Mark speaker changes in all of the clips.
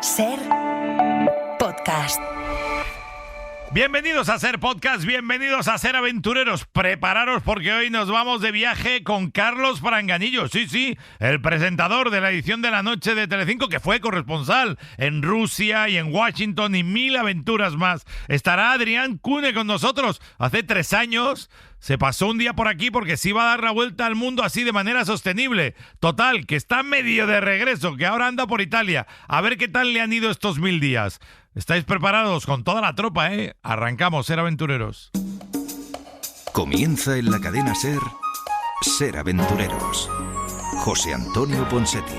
Speaker 1: Ser Podcast.
Speaker 2: Bienvenidos a Ser Podcast, bienvenidos a Ser Aventureros. Prepararos porque hoy nos vamos de viaje con Carlos Franganillo. Sí, el presentador de la edición de la noche de Telecinco, que fue corresponsal en Rusia y en Washington y mil aventuras más. Estará Adrián Cune con nosotros. Hace 3 años se pasó un día por aquí porque se iba a dar la vuelta al mundo así de manera sostenible. Total, que está medio de regreso, que ahora anda por Italia. A ver qué tal le han ido estos 1000 días. ¿Estáis preparados? Con toda la tropa, ¿eh? Arrancamos, Ser Aventureros.
Speaker 3: Comienza en la cadena SER, Ser Aventureros. José Antonio Ponseti.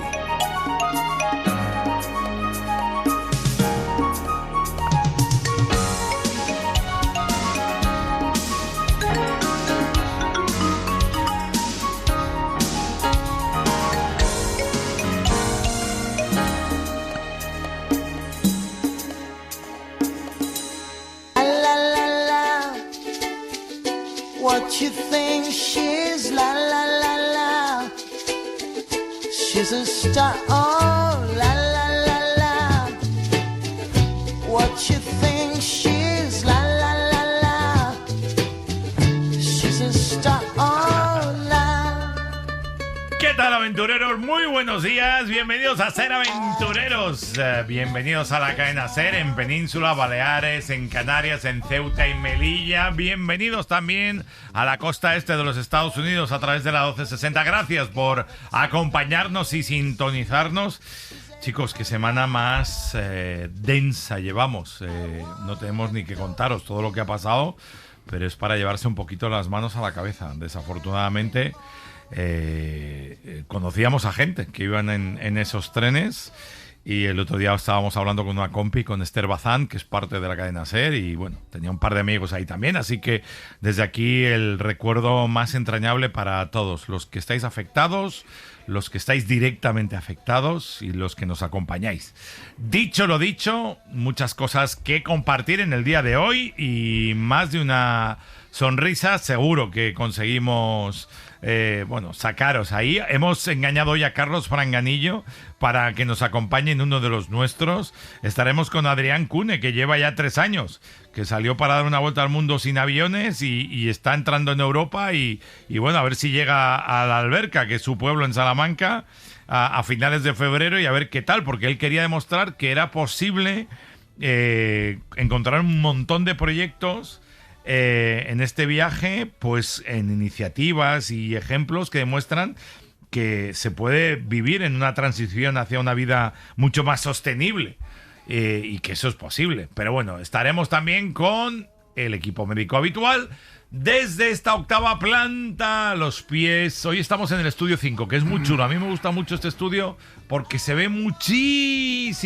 Speaker 4: What you think she's la la la la. She's a star, oh la la la la. What you think she's la la la la. She's a star, oh la.
Speaker 2: ¿Qué tal, aventureros? Muy buenos días, bienvenidos a Ser Aventureros. Bienvenidos a la cadena SER en Península, Baleares, en Canarias, en Ceuta y Melilla. Bienvenidos también a la costa este de los Estados Unidos a través de la 1260. Gracias por acompañarnos y sintonizarnos. Chicos, qué semana más densa llevamos. No tenemos ni que contaros todo lo que ha pasado, pero es para llevarse un poquito las manos a la cabeza. Desafortunadamente, conocíamos a gente que iban en esos trenes. Y el otro día estábamos hablando con una compi, con Esther Bazán, que es parte de la cadena SER, y bueno, tenía un par de amigos ahí también, así que desde aquí el recuerdo más entrañable para todos, los que estáis afectados, los que estáis directamente afectados y los que nos acompañáis. Dicho lo dicho, muchas cosas que compartir en el día de hoy y más de una sonrisa seguro que conseguimos sacaros ahí. Hemos engañado hoy a Carlos Franganillo para que nos acompañe en uno de los nuestros. Estaremos con Adrián Cune, que lleva ya 3 años, que salió para dar una vuelta al mundo sin aviones y está entrando en Europa y bueno, a ver si llega a la Alberca, que es su pueblo en Salamanca, a finales de febrero, y a ver qué tal, porque él quería demostrar que era posible encontrar un montón de proyectos en este viaje, pues en iniciativas y ejemplos que demuestran que se puede vivir en una transición hacia una vida mucho más sostenible y que eso es posible. Pero bueno, estaremos también con el equipo médico habitual desde esta 8ª planta, los pies. Hoy estamos en el estudio 5, que es muy chulo. A mí me gusta mucho este estudio porque se ven muchísimos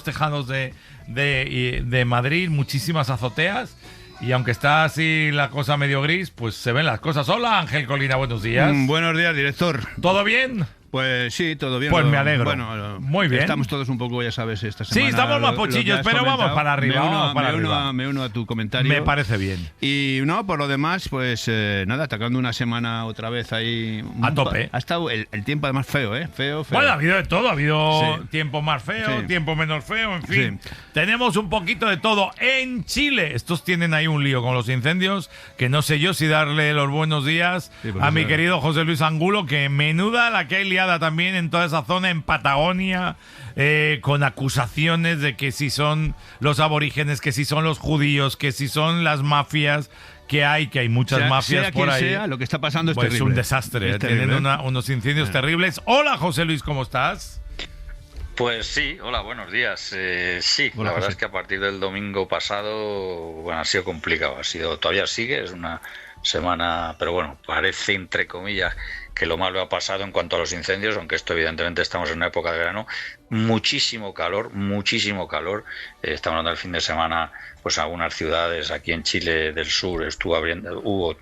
Speaker 2: tejados de Madrid, muchísimas azoteas. Y aunque está así la cosa medio gris, pues se ven las cosas. Hola, Ángel Colina, buenos días.
Speaker 5: Buenos días, director.
Speaker 2: ¿Todo bien?
Speaker 5: Pues sí, todo bien.
Speaker 2: Pues me alegro.
Speaker 5: Bueno,
Speaker 2: muy bien.
Speaker 5: Estamos todos un poco, ya sabes, esta semana.
Speaker 2: Sí, estamos más pochillos, pero vamos para arriba.
Speaker 5: Me uno a tu comentario.
Speaker 2: Me parece bien.
Speaker 5: Y no, por lo demás, pues nada, atacando una semana otra vez ahí.
Speaker 2: A tope.
Speaker 5: Ha estado el tiempo además feo, ¿eh? Feo.
Speaker 2: Bueno, ha habido de todo. Ha habido
Speaker 5: sí.
Speaker 2: Tiempo más feo,
Speaker 5: sí.
Speaker 2: Tiempo menos feo, en fin.
Speaker 5: Sí.
Speaker 2: Tenemos un poquito de todo. En Chile, estos tienen ahí un lío con los incendios, que no sé yo si darle los buenos días a mi querido José Luis Angulo, que menuda la que hay liada también en toda esa zona, en Patagonia, con acusaciones de que si son los aborígenes, que si son los judíos, que si son las mafias, que hay muchas mafias
Speaker 5: sea
Speaker 2: por ahí.
Speaker 5: Sea, lo que está pasando es
Speaker 2: pues
Speaker 5: terrible.
Speaker 2: Es un desastre, tienen unos incendios terribles. Hola, José Luis, ¿cómo estás?
Speaker 6: Pues sí, hola, buenos días. Sí,
Speaker 5: Hola,
Speaker 6: la verdad
Speaker 5: José.
Speaker 6: es que a partir del domingo pasado, bueno, ha sido complicado, todavía sigue, es una semana, pero bueno, parece, entre comillas, que lo malo ha pasado en cuanto a los incendios, aunque esto evidentemente estamos en una época de verano. Muchísimo calor, estamos hablando del fin de semana, pues algunas ciudades aquí en Chile del sur hubo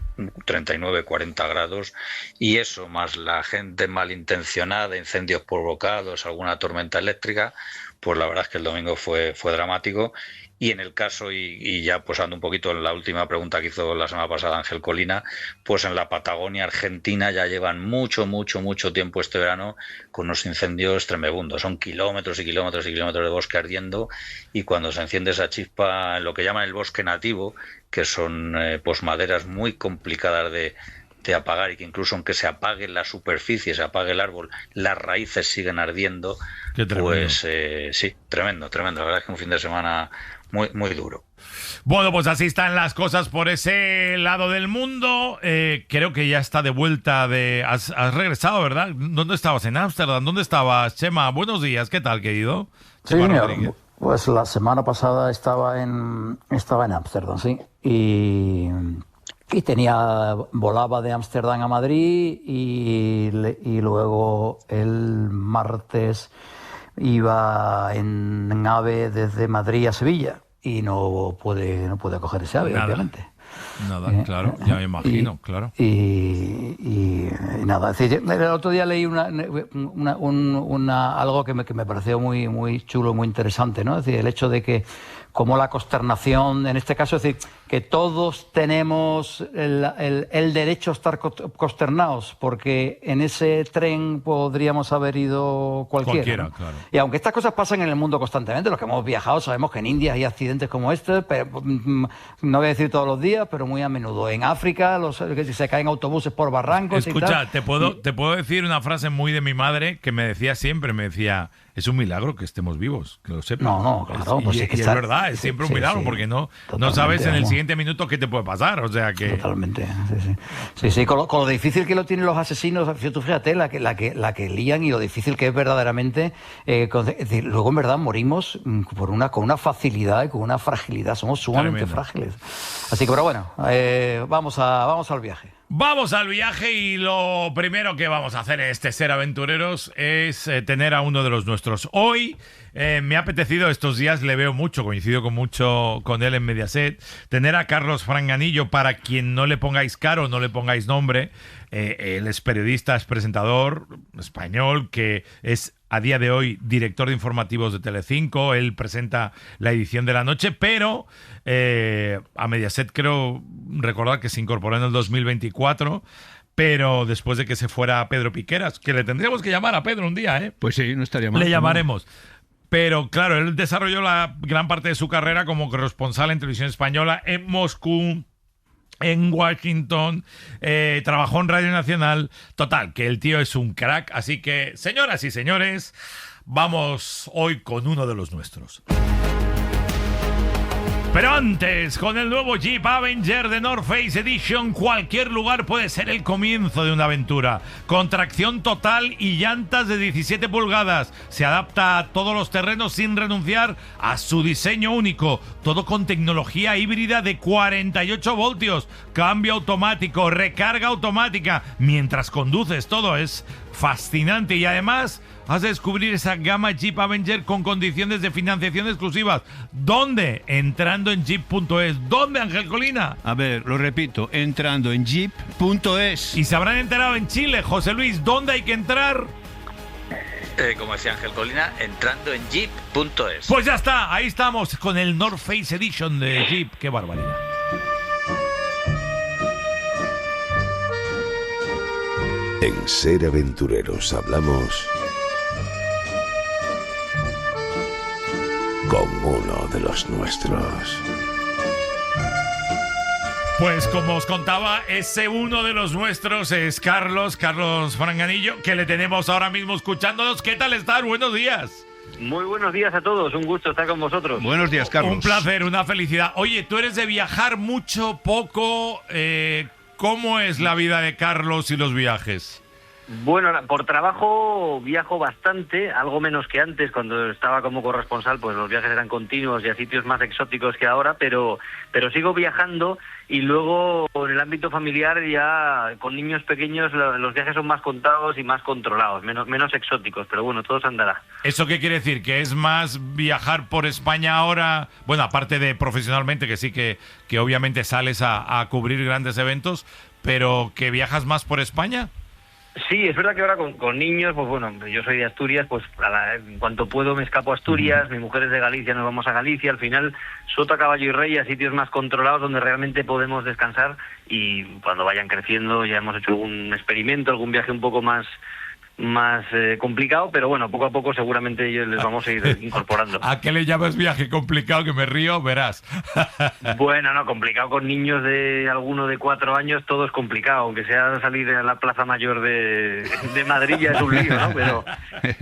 Speaker 6: 39, 40 grados, y eso más la gente malintencionada, incendios provocados, alguna tormenta eléctrica, pues la verdad es que el domingo fue dramático. Y en el caso, y ya pues ando un poquito en la última pregunta que hizo la semana pasada Ángel Colina, pues en la Patagonia Argentina ya llevan mucho tiempo este verano con unos incendios tremebundos. Son kilómetros kilómetros y kilómetros y kilómetros de bosque ardiendo, y cuando se enciende esa chispa, lo que llaman el bosque nativo, que son pues maderas muy complicadas de apagar, y que incluso aunque se apague la superficie, se apague el árbol, las raíces siguen ardiendo. Pues sí, tremendo. La verdad es que un fin de semana muy, muy duro.
Speaker 2: Bueno, pues así están las cosas por ese lado del mundo. Creo que ya está de vuelta Has regresado, ¿verdad? ¿Dónde estabas? ¿En Ámsterdam? ¿Dónde estabas, Chema? Buenos días, ¿qué tal, querido?
Speaker 7: Sí, señor. Pues la semana pasada estaba en Ámsterdam, sí. Y volaba de Ámsterdam a Madrid y luego el martes iba en AVE desde Madrid a Sevilla y no puede coger ese AVE, obviamente.
Speaker 2: Nada, claro, ya me imagino, claro.
Speaker 7: Y nada, es decir, el otro día leí algo que me pareció muy, muy chulo, muy interesante, ¿no? Es decir, el hecho de que como la consternación, en este caso, es decir, que todos tenemos el derecho a estar consternados, porque en ese tren podríamos haber ido cualquiera, ¿no?
Speaker 2: Claro.
Speaker 7: Y aunque estas cosas pasan en el mundo constantemente, los que hemos viajado sabemos que en India hay accidentes como este, pero, no voy a decir todos los días, pero muy a menudo. En África se caen autobuses por barrancos.
Speaker 2: Escucha, te puedo decir una frase muy de mi madre que me decía siempre, es un milagro que estemos vivos, que lo sepas.
Speaker 7: No, claro.
Speaker 2: Y es verdad, es siempre un milagro, porque no sabes en el siguiente minuto qué te puede pasar, o sea que...
Speaker 7: Totalmente, sí. Con lo difícil que lo tienen los asesinos, tú fíjate, la que lían y lo difícil que es verdaderamente... es decir, luego en verdad morimos con una facilidad y con una fragilidad, somos sumamente frágiles. Así que, pero bueno, vamos al viaje.
Speaker 2: Vamos al viaje, y lo primero que vamos a hacer en este Ser Aventureros es tener a uno de los nuestros. Hoy me ha apetecido, estos días le veo mucho, coincido con él en Mediaset, tener a Carlos Franganillo. Para quien no le pongáis cara o no le pongáis nombre, él es periodista, es presentador español, que es a día de hoy director de informativos de Telecinco. Él presenta la edición de la noche, pero a Mediaset creo recordar que se incorporó en el 2024, pero después de que se fuera Pedro Piqueras, que le tendríamos que llamar a Pedro un día, ¿eh?
Speaker 5: Pues sí, no estaría mal.
Speaker 2: Le llamaremos. Pero claro, él desarrolló la gran parte de su carrera como corresponsal en Televisión Española, en Moscú, en Washington, trabajó en Radio Nacional. Total, que el tío es un crack. Así que, señoras y señores, vamos hoy con uno de los nuestros. Pero antes, con el nuevo Jeep Avenger de North Face Edition, cualquier lugar puede ser el comienzo de una aventura. Con tracción total y llantas de 17 pulgadas. Se adapta a todos los terrenos sin renunciar a su diseño único. Todo con tecnología híbrida de 48 voltios. Cambio automático, recarga automática. Mientras conduces, todo es fascinante. Y además, has de descubrir esa gama Jeep Avenger con condiciones de financiación exclusivas. ¿Dónde? Entrando en jeep.es. ¿Dónde, Ángel Colina?
Speaker 5: A ver, lo repito, entrando en jeep.es.
Speaker 2: Y se habrán enterado en Chile, José Luis, ¿dónde hay que entrar?
Speaker 6: Como decía Ángel Colina, entrando en jeep.es.
Speaker 2: Pues ya está, ahí estamos con el North Face Edition de Jeep. ¡Qué barbaridad!
Speaker 8: En Ser Aventureros hablamos con uno de los nuestros.
Speaker 2: Pues como os contaba, ese uno de los nuestros es Carlos Franganillo, que le tenemos ahora mismo escuchándonos. ¿Qué tal estás? Buenos días.
Speaker 9: Muy buenos días a todos, un gusto estar con vosotros.
Speaker 5: Buenos días, Carlos.
Speaker 2: Un placer, una felicidad. Oye, tú eres de viajar mucho, poco. ¿Cómo es la vida de Carlos y los viajes?
Speaker 9: Bueno, por trabajo viajo bastante, algo menos que antes. Cuando estaba como corresponsal, pues los viajes eran continuos y a sitios más exóticos que ahora, pero sigo viajando. Y luego en el ámbito familiar, ya con niños pequeños, los viajes son más contados y más controlados, menos exóticos, pero bueno, todo se andará.
Speaker 2: ¿Eso qué quiere decir? ¿Que es más viajar por España ahora? Bueno, aparte de profesionalmente, que sí que obviamente sales a cubrir grandes eventos, pero ¿que viajas más por España?
Speaker 9: Sí, es verdad que ahora con niños, pues bueno, yo soy de Asturias, pues en cuanto puedo me escapo a Asturias, mi mujer es de Galicia, nos vamos a Galicia, al final sota, caballo y rey, a sitios más controlados donde realmente podemos descansar, y cuando vayan creciendo ya hemos hecho algún experimento, algún viaje un poco más complicado, pero bueno, poco a poco seguramente les vamos a ir incorporando.
Speaker 2: ¿A qué le llamas viaje complicado? Que me río, verás.
Speaker 9: Bueno, no, complicado con niños de alguno de 4 años, todo es complicado, aunque sea salir a la Plaza Mayor de Madrid ya es un lío, ¿no? Pero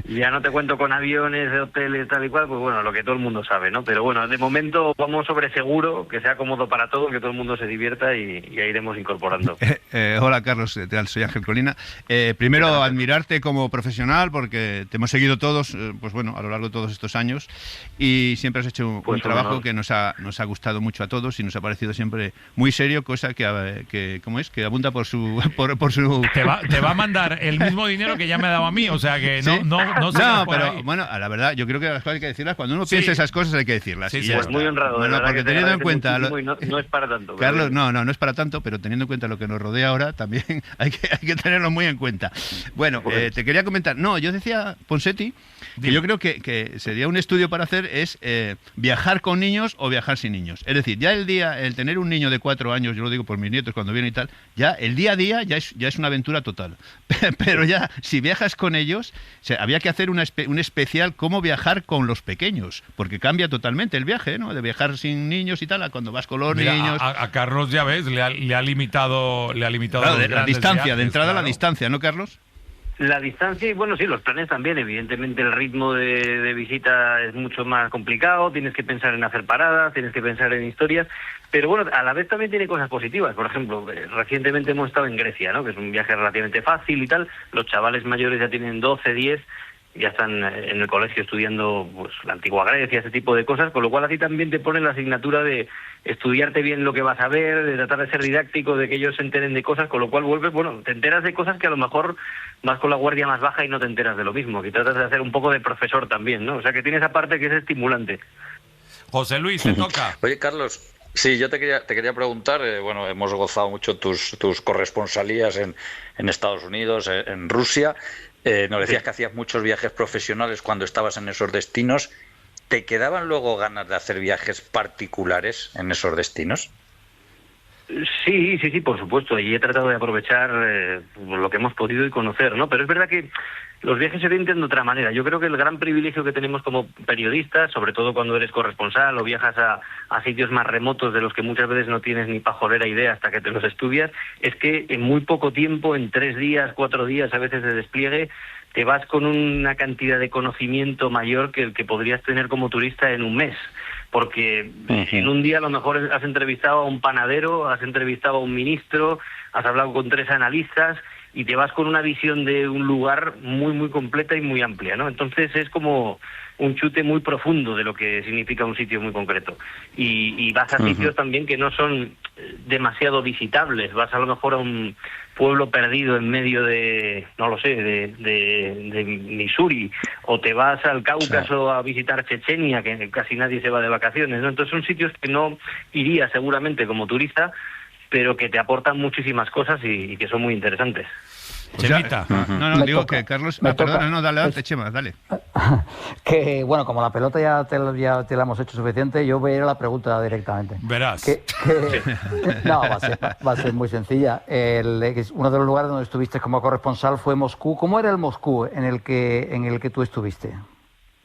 Speaker 9: ya no te cuento con aviones, hoteles, tal y cual, pues bueno, lo que todo el mundo sabe, ¿no? Pero bueno, de momento vamos sobre seguro, que sea cómodo para todos, que todo el mundo se divierta y ya iremos incorporando.
Speaker 5: Hola Carlos, ¿qué tal? Soy Ángel Colina. Primero, admirarte como profesional, porque te hemos seguido todos, pues bueno, a lo largo de todos estos años, y siempre has hecho un trabajo que nos ha gustado mucho a todos y nos ha parecido siempre muy serio, cosa que ¿cómo es? Que abunda por su...
Speaker 2: Te va a mandar el mismo dinero que ya me ha dado a mí, o sea que
Speaker 5: ¿Sí?
Speaker 2: no
Speaker 5: pero ahí. Bueno, la verdad, yo creo que las cosas hay que decirlas. Cuando uno piensa esas cosas hay que decirlas.
Speaker 9: Sí, pues muy honrado.
Speaker 5: Bueno, porque teniendo en cuenta...
Speaker 9: No es para tanto.
Speaker 5: Carlos, no es para tanto, pero teniendo en cuenta lo que nos rodea ahora, también hay que tenerlo muy en cuenta. Bueno, te quería comentar. No, yo decía, Ponseti, que yo creo que sería un estudio para hacer es viajar con niños o viajar sin niños. Es decir, ya el tener un niño de 4 años, yo lo digo por mis nietos cuando vienen y tal, ya el día a día ya es una aventura total. Pero ya, si viajas con ellos, o sea, había que hacer un especial cómo viajar con los pequeños, porque cambia totalmente el viaje, ¿no? De viajar sin niños y tal, a cuando vas con los niños.
Speaker 2: A Carlos, ya ves, le ha limitado
Speaker 5: claro, de la distancia, viajes, de entrada claro. A la distancia, ¿no, Carlos?
Speaker 9: La distancia y bueno, sí, los planes también, evidentemente el ritmo de visita es mucho más complicado, tienes que pensar en hacer paradas, tienes que pensar en historias, pero bueno, a la vez también tiene cosas positivas. Por ejemplo, recientemente hemos estado en Grecia, ¿no? Que es un viaje relativamente fácil y tal, los chavales mayores ya tienen 12, 10, ya están en el colegio estudiando pues la antigua Grecia, ese tipo de cosas, con lo cual a ti también te ponen la asignatura de estudiarte bien lo que vas a ver, de tratar de ser didáctico, de que ellos se enteren de cosas, con lo cual vuelves, bueno, te enteras de cosas que a lo mejor vas con la guardia más baja y no te enteras de lo mismo, que tratas de hacer un poco de profesor también, ¿no? O sea que tiene esa parte que es estimulante.
Speaker 2: José Luis, te toca.
Speaker 6: Oye, Carlos, sí, yo te quería preguntar, bueno, hemos gozado mucho tus corresponsalías en Estados Unidos, en Rusia. Nos decías que hacías muchos viajes profesionales cuando estabas en esos destinos. ¿Te quedaban luego ganas de hacer viajes particulares en esos destinos?
Speaker 9: Sí, por supuesto. Y he tratado de aprovechar lo que hemos podido y conocer, ¿no? Pero es verdad que los viajes se orientan de otra manera. Yo creo que el gran privilegio que tenemos como periodistas, sobre todo cuando eres corresponsal o viajas a sitios más remotos de los que muchas veces no tienes ni pajolera idea hasta que te los estudias, es que en muy poco tiempo, en 3 días, 4 días a veces de despliegue, te vas con una cantidad de conocimiento mayor que el que podrías tener como turista en un mes. Porque en un día a lo mejor has entrevistado a un panadero, has entrevistado a un ministro, has hablado con 3 analistas y te vas con una visión de un lugar muy, muy completa y muy amplia, ¿no? Entonces es como un chute muy profundo de lo que significa un sitio muy concreto. Y vas a sitios también que no son demasiado visitables. Vas a lo mejor a un pueblo perdido en medio de, no lo sé, de Missouri, o te vas al Cáucaso a visitar Chechenia, que casi nadie se va de vacaciones, ¿no? Entonces son sitios que no iría seguramente como turista, pero que te aportan muchísimas cosas y que son muy interesantes.
Speaker 2: Chemita.
Speaker 5: No, digo que Carlos... Perdona, no, dale, Chema, dale.
Speaker 7: Que, bueno, como la pelota ya te la hemos hecho suficiente, yo voy a ir a la pregunta directamente.
Speaker 2: Verás.
Speaker 7: No, va a ser muy sencilla. Uno de los lugares donde estuviste como corresponsal fue Moscú. ¿Cómo era el Moscú en el que tú estuviste?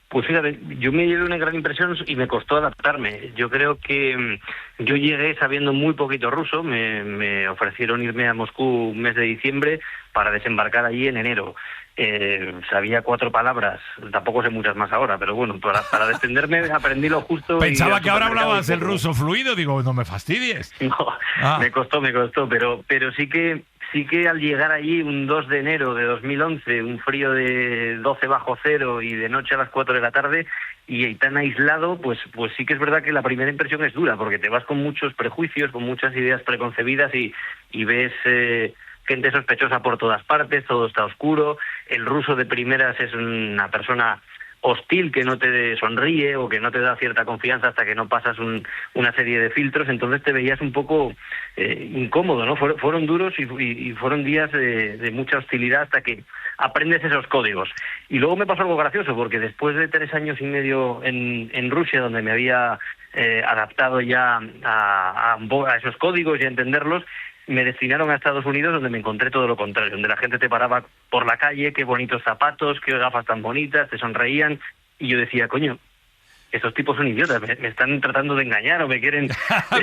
Speaker 9: Pues fíjate, yo me llevé una gran impresión y me costó adaptarme. Yo creo que yo llegué sabiendo muy poquito ruso, me ofrecieron irme a Moscú un mes de diciembre para desembarcar allí en enero. Sabía 4 palabras, tampoco sé muchas más ahora, pero bueno, para defenderme aprendí lo justo.
Speaker 2: Pensaba que ahora hablabas el ruso fluido, digo, no me fastidies.
Speaker 9: No, me costó, pero sí que al llegar allí un 2 de enero de 2011, un frío de 12 bajo cero y de noche a las 4 de la tarde, y tan aislado, pues sí que es verdad que la primera impresión es dura, porque te vas con muchos prejuicios, con muchas ideas preconcebidas y ves gente sospechosa por todas partes, todo está oscuro, el ruso de primeras es una persona hostil que no te sonríe o que no te da cierta confianza hasta que no pasas una serie de filtros, entonces te veías un poco incómodo, ¿no? Fueron duros y fueron días de mucha hostilidad hasta que aprendes esos códigos. Y luego me pasó algo gracioso, porque después de 3 años y medio en Rusia, donde me había adaptado ya a esos códigos y a entenderlos, me destinaron a Estados Unidos, donde me encontré todo lo contrario, donde la gente te paraba por la calle, qué bonitos zapatos, qué gafas tan bonitas, te sonreían, y yo decía, coño, estos tipos son idiotas, me están tratando de engañar o me quieren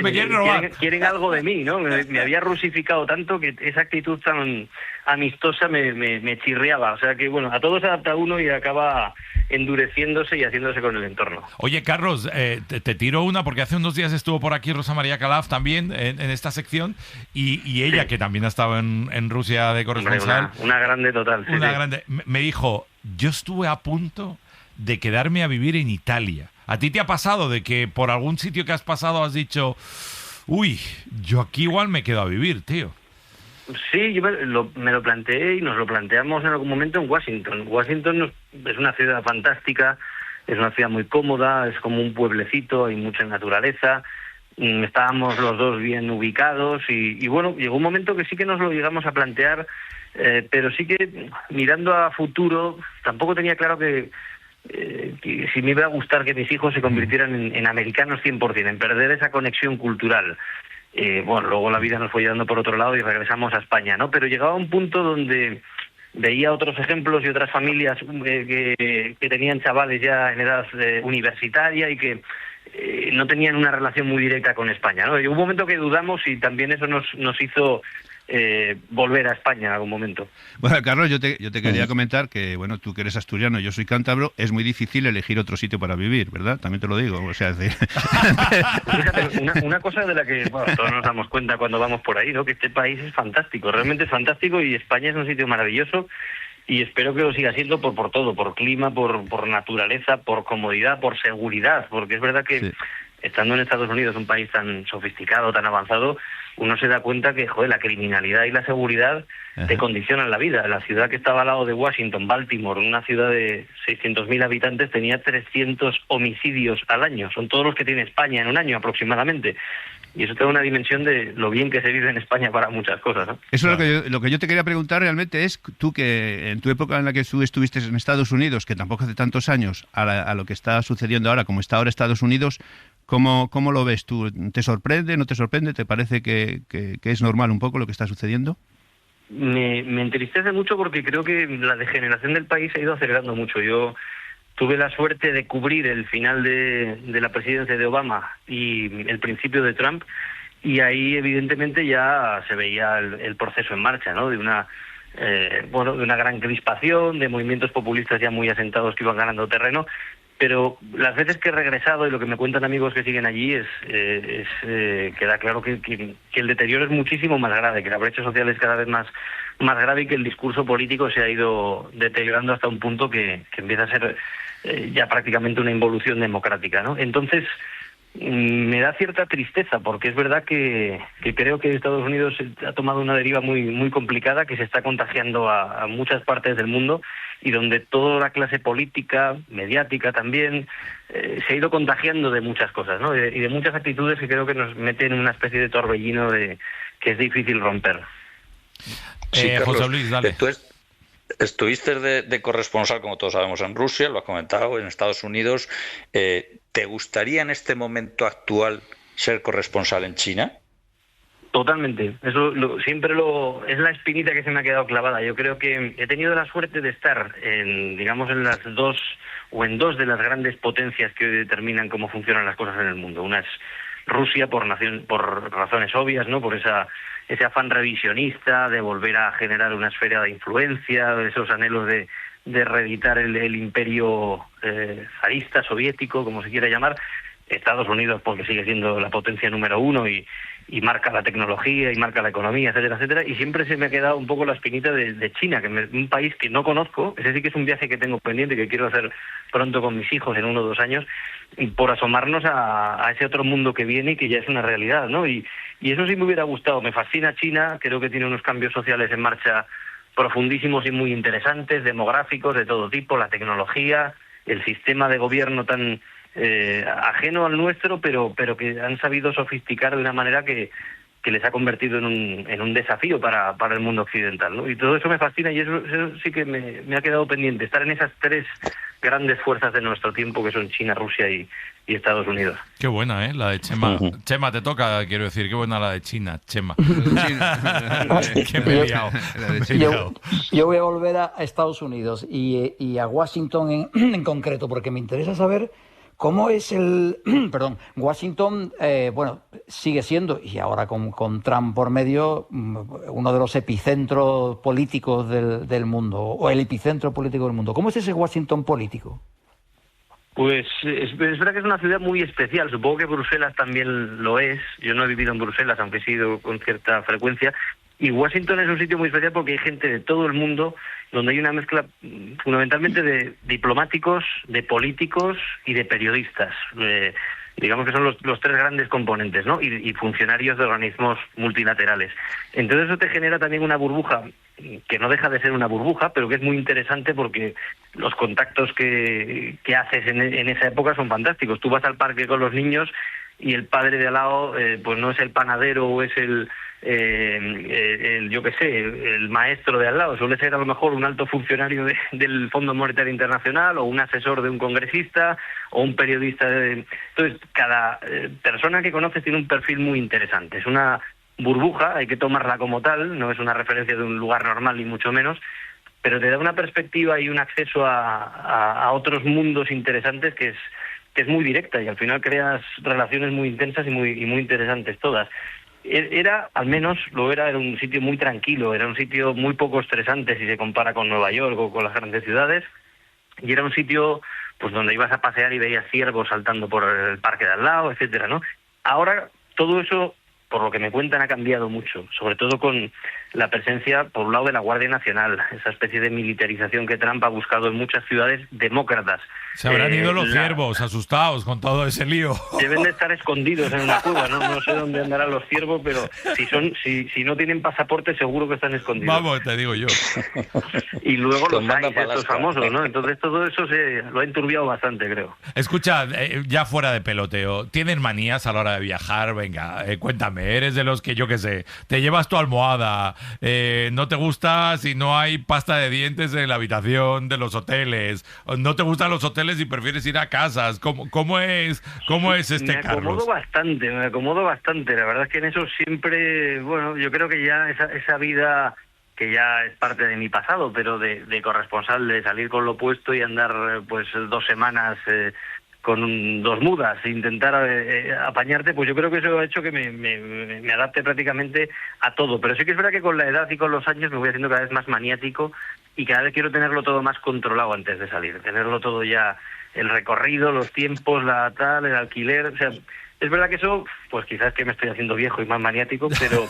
Speaker 2: me quieren robar.
Speaker 9: Quieren algo de mí, ¿no? Me había rusificado tanto que esa actitud tan amistosa me chirriaba. O sea que, bueno, a todo se adapta uno y acaba endureciéndose y haciéndose con el entorno.
Speaker 2: Oye, Carlos, te tiro una, porque hace unos días estuvo por aquí Rosa María Calaf también en esta sección, y ella, que también ha estado en Rusia de corresponsal.
Speaker 9: Hombre, una grande total. Sí,
Speaker 2: una grande. Me dijo, yo estuve a punto de quedarme a vivir en Italia. ¿A ti te ha pasado de que por algún sitio que has pasado has dicho, uy, yo aquí igual me quedo a vivir, tío?
Speaker 9: Sí, yo me lo planteé y nos lo planteamos en algún momento en Washington. Washington es una ciudad fantástica, es una ciudad muy cómoda, es como un pueblecito, hay mucha naturaleza, estábamos los dos bien ubicados y bueno, llegó un momento que sí que nos lo llegamos a plantear, pero sí que mirando a futuro tampoco tenía claro que si me iba a gustar que mis hijos se convirtieran en americanos 100%, en perder esa conexión cultural. Bueno, luego la vida nos fue llevando por otro lado y regresamos a España, ¿no? Pero llegaba un punto donde veía otros ejemplos y otras familias que tenían chavales ya en edad universitaria y que no tenían una relación muy directa con España, ¿no? Llegó un momento que dudamos y también eso nos hizo volver a España en algún momento.
Speaker 5: Bueno, Carlos, yo te quería comentar que, bueno, tú que eres asturiano, yo soy cántabro, es muy difícil elegir otro sitio para vivir, ¿verdad? También te lo digo, o sea,
Speaker 9: Fíjate, una cosa de la que todos nos damos cuenta cuando vamos por ahí, ¿no? Que este país es fantástico, realmente es fantástico, y España es un sitio maravilloso, y espero que lo siga siendo por todo, por clima, por naturaleza, por comodidad, por seguridad, porque es verdad que estando en Estados Unidos, un país tan sofisticado, tan avanzado, uno se da cuenta que, joder, la criminalidad y la seguridad te condicionan la vida. La ciudad que estaba al lado de Washington, Baltimore, una ciudad de 600.000 habitantes, tenía 300 homicidios al año. Son todos los que tiene España en un año aproximadamente. Y eso te da una dimensión de lo bien que se vive en España para muchas cosas, ¿no?
Speaker 5: Eso es lo que yo te quería preguntar realmente es, tú que en tu época en la que tú estuviste en Estados Unidos, que tampoco hace tantos años, a lo que está sucediendo ahora, como está ahora Estados Unidos, ¿cómo lo ves tú? ¿Te sorprende, no te sorprende? ¿Te parece que es normal un poco lo que está sucediendo?
Speaker 9: Me entristece mucho porque creo que la degeneración del país se ha ido acelerando mucho. Yo tuve la suerte de cubrir el final de la presidencia de Obama y el principio de Trump, y ahí evidentemente ya se veía el proceso en marcha, ¿no? De una gran crispación, de movimientos populistas ya muy asentados que iban ganando terreno. Pero las veces que he regresado y lo que me cuentan amigos que siguen allí queda claro que el deterioro es muchísimo más grave, que la brecha social es cada vez más grave y que el discurso político se ha ido deteriorando hasta un punto que empieza a ser ya prácticamente una involución democrática, ¿no? Entonces me da cierta tristeza porque es verdad que creo que Estados Unidos ha tomado una deriva muy muy complicada que se está contagiando a muchas partes del mundo, y donde toda la clase política, mediática también, se ha ido contagiando de muchas cosas, ¿no? Y de muchas actitudes que creo que nos meten en una especie de torbellino que es difícil romper.
Speaker 6: Sí, Carlos,
Speaker 2: José Luis, dale.
Speaker 6: Tú estuviste de corresponsal, como todos sabemos, en Rusia, lo has comentado, en Estados Unidos. ¿Te gustaría en este momento actual ser corresponsal en China?
Speaker 9: Totalmente. Eso es la espinita que se me ha quedado clavada. Yo creo que he tenido la suerte de estar en las dos de las grandes potencias que hoy determinan cómo funcionan las cosas en el mundo. Una es Rusia por razones obvias, ¿no? Por ese afán revisionista de volver a generar una esfera de influencia, esos anhelos de reeditar el imperio zarista, soviético, como se quiera llamar. Estados Unidos porque sigue siendo la potencia número uno y marca la tecnología y marca la economía, etcétera, etcétera, y siempre se me ha quedado un poco la espinita de China, un país que no conozco. Ese sí que es un viaje que tengo pendiente, que quiero hacer pronto con mis hijos en 1 o 2 años, y por asomarnos a ese otro mundo que viene y que ya es una realidad, ¿no? Y eso sí me hubiera gustado. Me fascina China, creo que tiene unos cambios sociales en marcha profundísimos y muy interesantes, demográficos de todo tipo, la tecnología, el sistema de gobierno tan... ajeno al nuestro, pero que han sabido sofisticar de una manera que que les ha convertido en un desafío para el mundo occidental, ¿no? Y todo eso me fascina y eso sí que me ha quedado pendiente, estar en esas tres grandes fuerzas de nuestro tiempo, que son China, Rusia y Estados Unidos.
Speaker 2: Qué buena, la de Chema. Chema, te toca, quiero decir, qué buena la de China, Chema. Que me he liado.
Speaker 7: Yo voy a volver a Estados Unidos y a Washington en concreto, porque me interesa saber cómo es Washington, sigue siendo, y ahora con Trump por medio, uno de los epicentros políticos del mundo, o el epicentro político del mundo. ¿Cómo es ese Washington político?
Speaker 9: Pues es verdad que es una ciudad muy especial. Supongo que Bruselas también lo es. Yo no he vivido en Bruselas, aunque he ido con cierta frecuencia. Y Washington es un sitio muy especial porque hay gente de todo el mundo, donde hay una mezcla fundamentalmente de diplomáticos, de políticos y de periodistas. Digamos que son los tres grandes componentes, ¿no? Y funcionarios de organismos multilaterales. Entonces eso te genera también una burbuja, que no deja de ser una burbuja, pero que es muy interesante porque los contactos que haces en esa época son fantásticos. Tú vas al parque con los niños y el padre de al lado pues no es el panadero o es el maestro de al lado, suele ser a lo mejor un alto funcionario del Fondo Monetario Internacional o un asesor de un congresista o un periodista. Entonces, cada persona que conoces tiene un perfil muy interesante. Es una burbuja, hay que tomarla como tal, no es una referencia de un lugar normal ni mucho menos, pero te da una perspectiva y un acceso a otros mundos interesantes que es muy directa y al final creas relaciones muy intensas y muy interesantes todas. Al menos era un sitio muy tranquilo, era un sitio muy poco estresante si se compara con Nueva York o con las grandes ciudades, y era un sitio pues donde ibas a pasear y veías ciervos saltando por el parque de al lado, etcétera, ¿no? Ahora todo eso, por lo que me cuentan, ha cambiado mucho, sobre todo con la presencia, por un lado, de la Guardia Nacional, esa especie de militarización que Trump ha buscado en muchas ciudades demócratas.
Speaker 2: Se habrán ido los ciervos asustados con todo ese lío.
Speaker 9: Deben de estar escondidos en una cueva, no sé dónde andarán los ciervos, pero si no tienen pasaporte seguro que están escondidos.
Speaker 2: Vamos, te digo yo.
Speaker 9: Y luego los hay, estos famosos, ¿no? Entonces todo eso lo ha enturbiado bastante, creo.
Speaker 2: Escucha, ya fuera de peloteo, ¿tienes manías a la hora de viajar? Venga, cuéntame, ¿eres de los que, yo qué sé, te llevas tu almohada, no te gusta si no hay pasta de dientes en la habitación de los hoteles, no te gustan los hoteles y prefieres ir a casas? ¿Cómo es Carlos?
Speaker 9: Me acomodo bastante, la verdad es que en eso siempre, bueno, yo creo que ya esa vida que ya es parte de mi pasado, pero de corresponsal, de salir con lo puesto y andar pues 2 semanas con 2 mudas, intentar apañarte, pues yo creo que eso ha hecho que me adapte prácticamente a todo. Pero sí que es verdad que con la edad y con los años me voy haciendo cada vez más maniático y cada vez quiero tenerlo todo más controlado antes de salir, tenerlo todo ya, el recorrido, los tiempos, el alquiler, o sea, es verdad que eso, pues quizás que me estoy haciendo viejo y más maniático, pero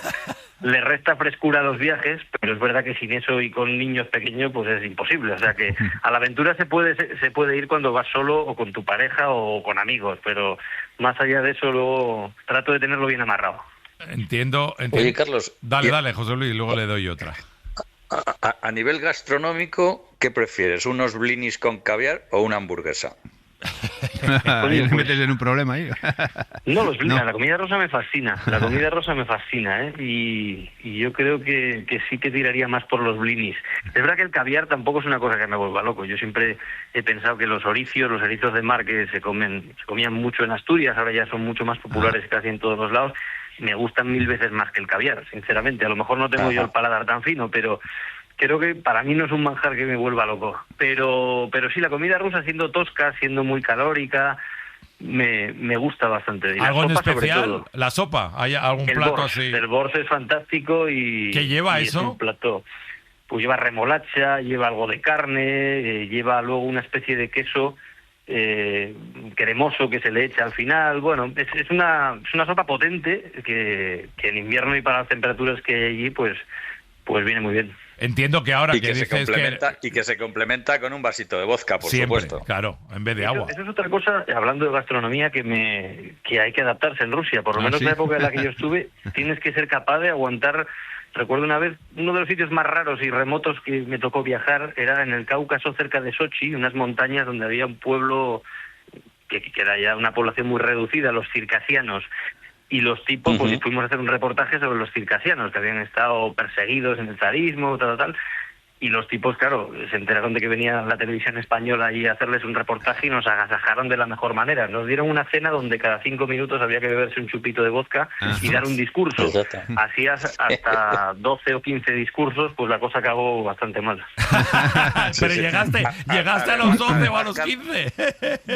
Speaker 9: le resta frescura a los viajes, pero es verdad que sin eso y con niños pequeños pues es imposible. O sea que a la aventura se puede ir cuando vas solo o con tu pareja o con amigos, pero más allá de eso luego trato de tenerlo bien amarrado.
Speaker 2: Entiendo.
Speaker 6: Oye, Carlos.
Speaker 2: Dale, José Luis, luego le doy otra.
Speaker 6: A nivel gastronómico, ¿qué prefieres? ¿Unos blinis con caviar o una hamburguesa?
Speaker 5: Oye, te metes en un problema ahí.
Speaker 9: No, la comida rosa me fascina. La comida rosa me fascina, ¿eh? Y yo creo que sí que tiraría más por los blinis. Es verdad que el caviar tampoco es una cosa que me vuelva loco. Yo siempre he pensado que los erizos de mar que se comían mucho en Asturias, ahora ya son mucho más populares casi en todos los lados, me gustan 1000 veces más que el caviar, sinceramente. A lo mejor no tengo yo el paladar tan fino, pero creo que para mí no es un manjar que me vuelva loco. Pero sí, la comida rusa, siendo tosca, siendo muy calórica, me gusta bastante. Y
Speaker 2: ¿algo en
Speaker 9: sopa,
Speaker 2: especial? ¿La sopa? ¿Hay algún plato así?
Speaker 9: El bors es fantástico y...
Speaker 2: ¿Qué lleva eso?
Speaker 9: Es un plato. Pues lleva remolacha, lleva algo de carne, lleva luego una especie de queso cremoso que se le echa al final. Bueno, es una sopa potente que en invierno y para las temperaturas que hay allí, pues viene muy bien.
Speaker 2: Entiendo que ahora
Speaker 6: que se complementa con un vasito de vodka, por
Speaker 2: siempre,
Speaker 6: supuesto.
Speaker 2: Claro, en vez de agua.
Speaker 9: Eso es otra cosa, hablando de gastronomía, que hay que adaptarse en Rusia. Por lo menos en la época en la que yo estuve, tienes que ser capaz de aguantar. Recuerdo una vez, uno de los sitios más raros y remotos que me tocó viajar era en el Cáucaso, cerca de Sochi, unas montañas donde había un pueblo que era ya una población muy reducida, los circasianos. y los tipos, pues fuimos a hacer un reportaje sobre los circasianos, que habían estado perseguidos en el zarismo, tal. Y los tipos, claro, se enteraron de que venía la televisión española ahí a hacerles un reportaje y nos agasajaron de la mejor manera. Nos dieron una cena donde cada 5 minutos había que beberse un chupito de vodka y dar un discurso. Así hasta 12 o 15 discursos, pues la cosa acabó bastante mal.
Speaker 2: Pero llegaste a los 12 o a los 15.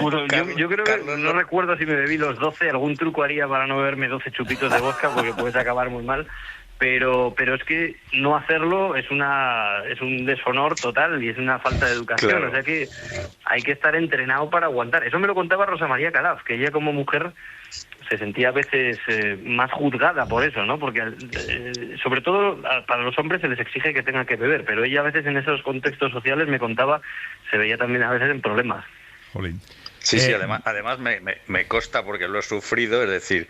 Speaker 9: Bueno, yo creo que no recuerdo si me bebí los 12, algún truco haría para no beberme 12 chupitos de vodka porque puedes acabar muy mal. Pero es que no hacerlo es un deshonor total y es una falta de educación. Claro. O sea que hay que estar entrenado para aguantar. Eso me lo contaba Rosa María Calaf, que ella como mujer se sentía a veces más juzgada por eso, ¿no? Porque sobre todo para los hombres se les exige que tengan que beber, pero ella a veces en esos contextos sociales, me contaba, se veía también a veces en problemas.
Speaker 2: Jolín.
Speaker 6: Sí, además me consta porque lo he sufrido, es decir,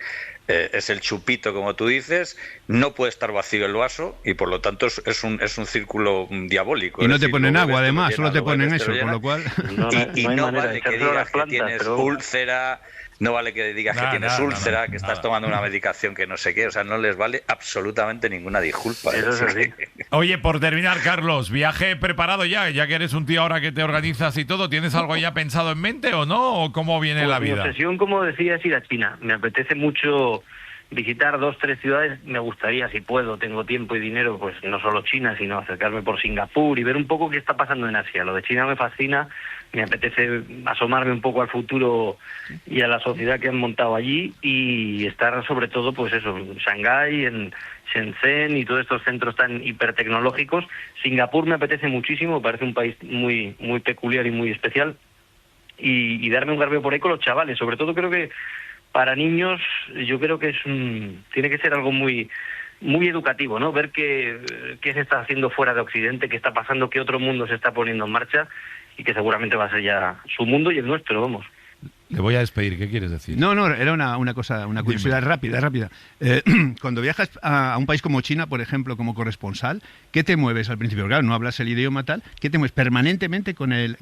Speaker 6: es el chupito, como tú dices, no puede estar vacío el vaso y por lo tanto es un círculo diabólico.
Speaker 5: Y no te ponen agua, además, solo te ponen eso, con lo cual...
Speaker 6: No vale que digas que tienes úlcera... No vale que digas que tienes úlcera, que estás tomando una medicación que no sé qué, o sea, no les vale absolutamente ninguna disculpa.
Speaker 9: Eso es así.
Speaker 2: Oye, por terminar, Carlos, ¿viaje preparado ya que eres un tío ahora que te organizas y todo? ¿Tienes algo ya pensado en mente o no? ¿O cómo viene la vida?
Speaker 9: Mi obsesión, como decía, es ir a China. Me apetece mucho visitar 2-3 ciudades. Me gustaría, si puedo, tengo tiempo y dinero, pues no solo China, sino acercarme por Singapur y ver un poco qué está pasando en Asia. Lo de China me fascina. Me apetece asomarme un poco al futuro y a la sociedad que han montado allí y estar sobre todo, pues eso, en Shanghái, en Shenzhen y todos estos centros tan hipertecnológicos. Singapur me apetece muchísimo, me parece un país muy muy peculiar y muy especial y darme un garbeo por ahí con los chavales. Sobre todo creo que para niños yo creo que tiene que ser algo muy educativo, ¿no? Ver qué se está haciendo fuera de Occidente, qué está pasando, qué otro mundo se está poniendo en marcha y que seguramente va a ser ya su mundo y el nuestro, vamos.
Speaker 2: Le voy a despedir, ¿qué quieres decir?
Speaker 5: No, era una cosa, una curiosidad rápida. Cuando viajas a un país como China, por ejemplo, como corresponsal, ¿qué te mueves al principio? Claro, no hablas el idioma tal, ¿qué te mueves permanentemente con el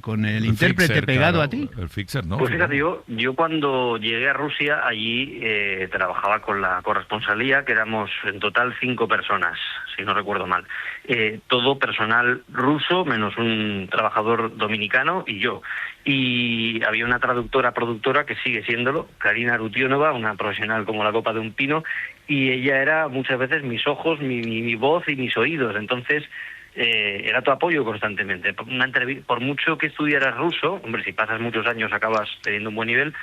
Speaker 5: intérprete
Speaker 2: fixer,
Speaker 5: pegado
Speaker 2: claro,
Speaker 5: a ti?
Speaker 2: El fixer, ¿no?
Speaker 9: Pues fíjate, yo cuando llegué a Rusia, allí trabajaba con la corresponsalía, que éramos en total 5 personas, si no recuerdo mal. Todo personal ruso, menos un trabajador dominicano y yo. Y había una productora que sigue siéndolo, Karina Rutionova, una profesional como la copa de un pino, y ella era muchas veces mis ojos, mi voz y mis oídos. Entonces era tu apoyo constantemente. Por mucho que estudiaras ruso, hombre, si pasas muchos años acabas teniendo un buen nivel,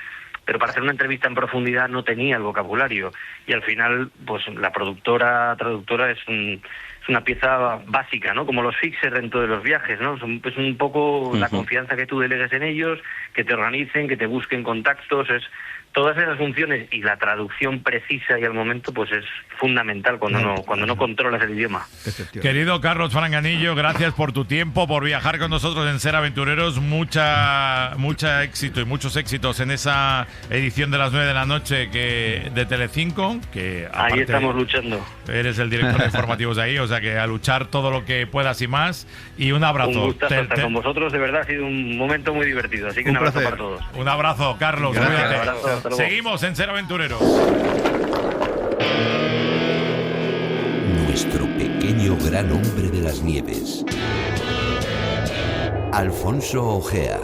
Speaker 9: pero para hacer una entrevista en profundidad no tenía el vocabulario y al final pues la traductora es una pieza básica, ¿no? Como los fixers dentro de los viajes, ¿no? Es un poco la confianza que tú delegues en ellos, que te organicen, que te busquen contactos, todas esas funciones y la traducción precisa y al momento pues es fundamental cuando no controlas el idioma.
Speaker 2: Querido Carlos Franganillo, gracias por tu tiempo, por viajar con nosotros en Ser Aventureros. Mucha éxito y muchos éxitos en esa edición de las 9 de la noche de Telecinco, que
Speaker 9: ahí estamos luchando.
Speaker 2: Eres el director de informativos de ahí, o sea que a luchar todo lo que puedas y más. Y un abrazo.
Speaker 9: Un gustazo estar con vosotros, de verdad ha sido un momento muy divertido, así que un abrazo para todos.
Speaker 2: Un abrazo, Carlos.
Speaker 9: Cuídate. Un abrazo.
Speaker 2: Seguimos en Ser Aventureros.
Speaker 3: Nuestro pequeño gran hombre de las nieves. Alfonso Ojea.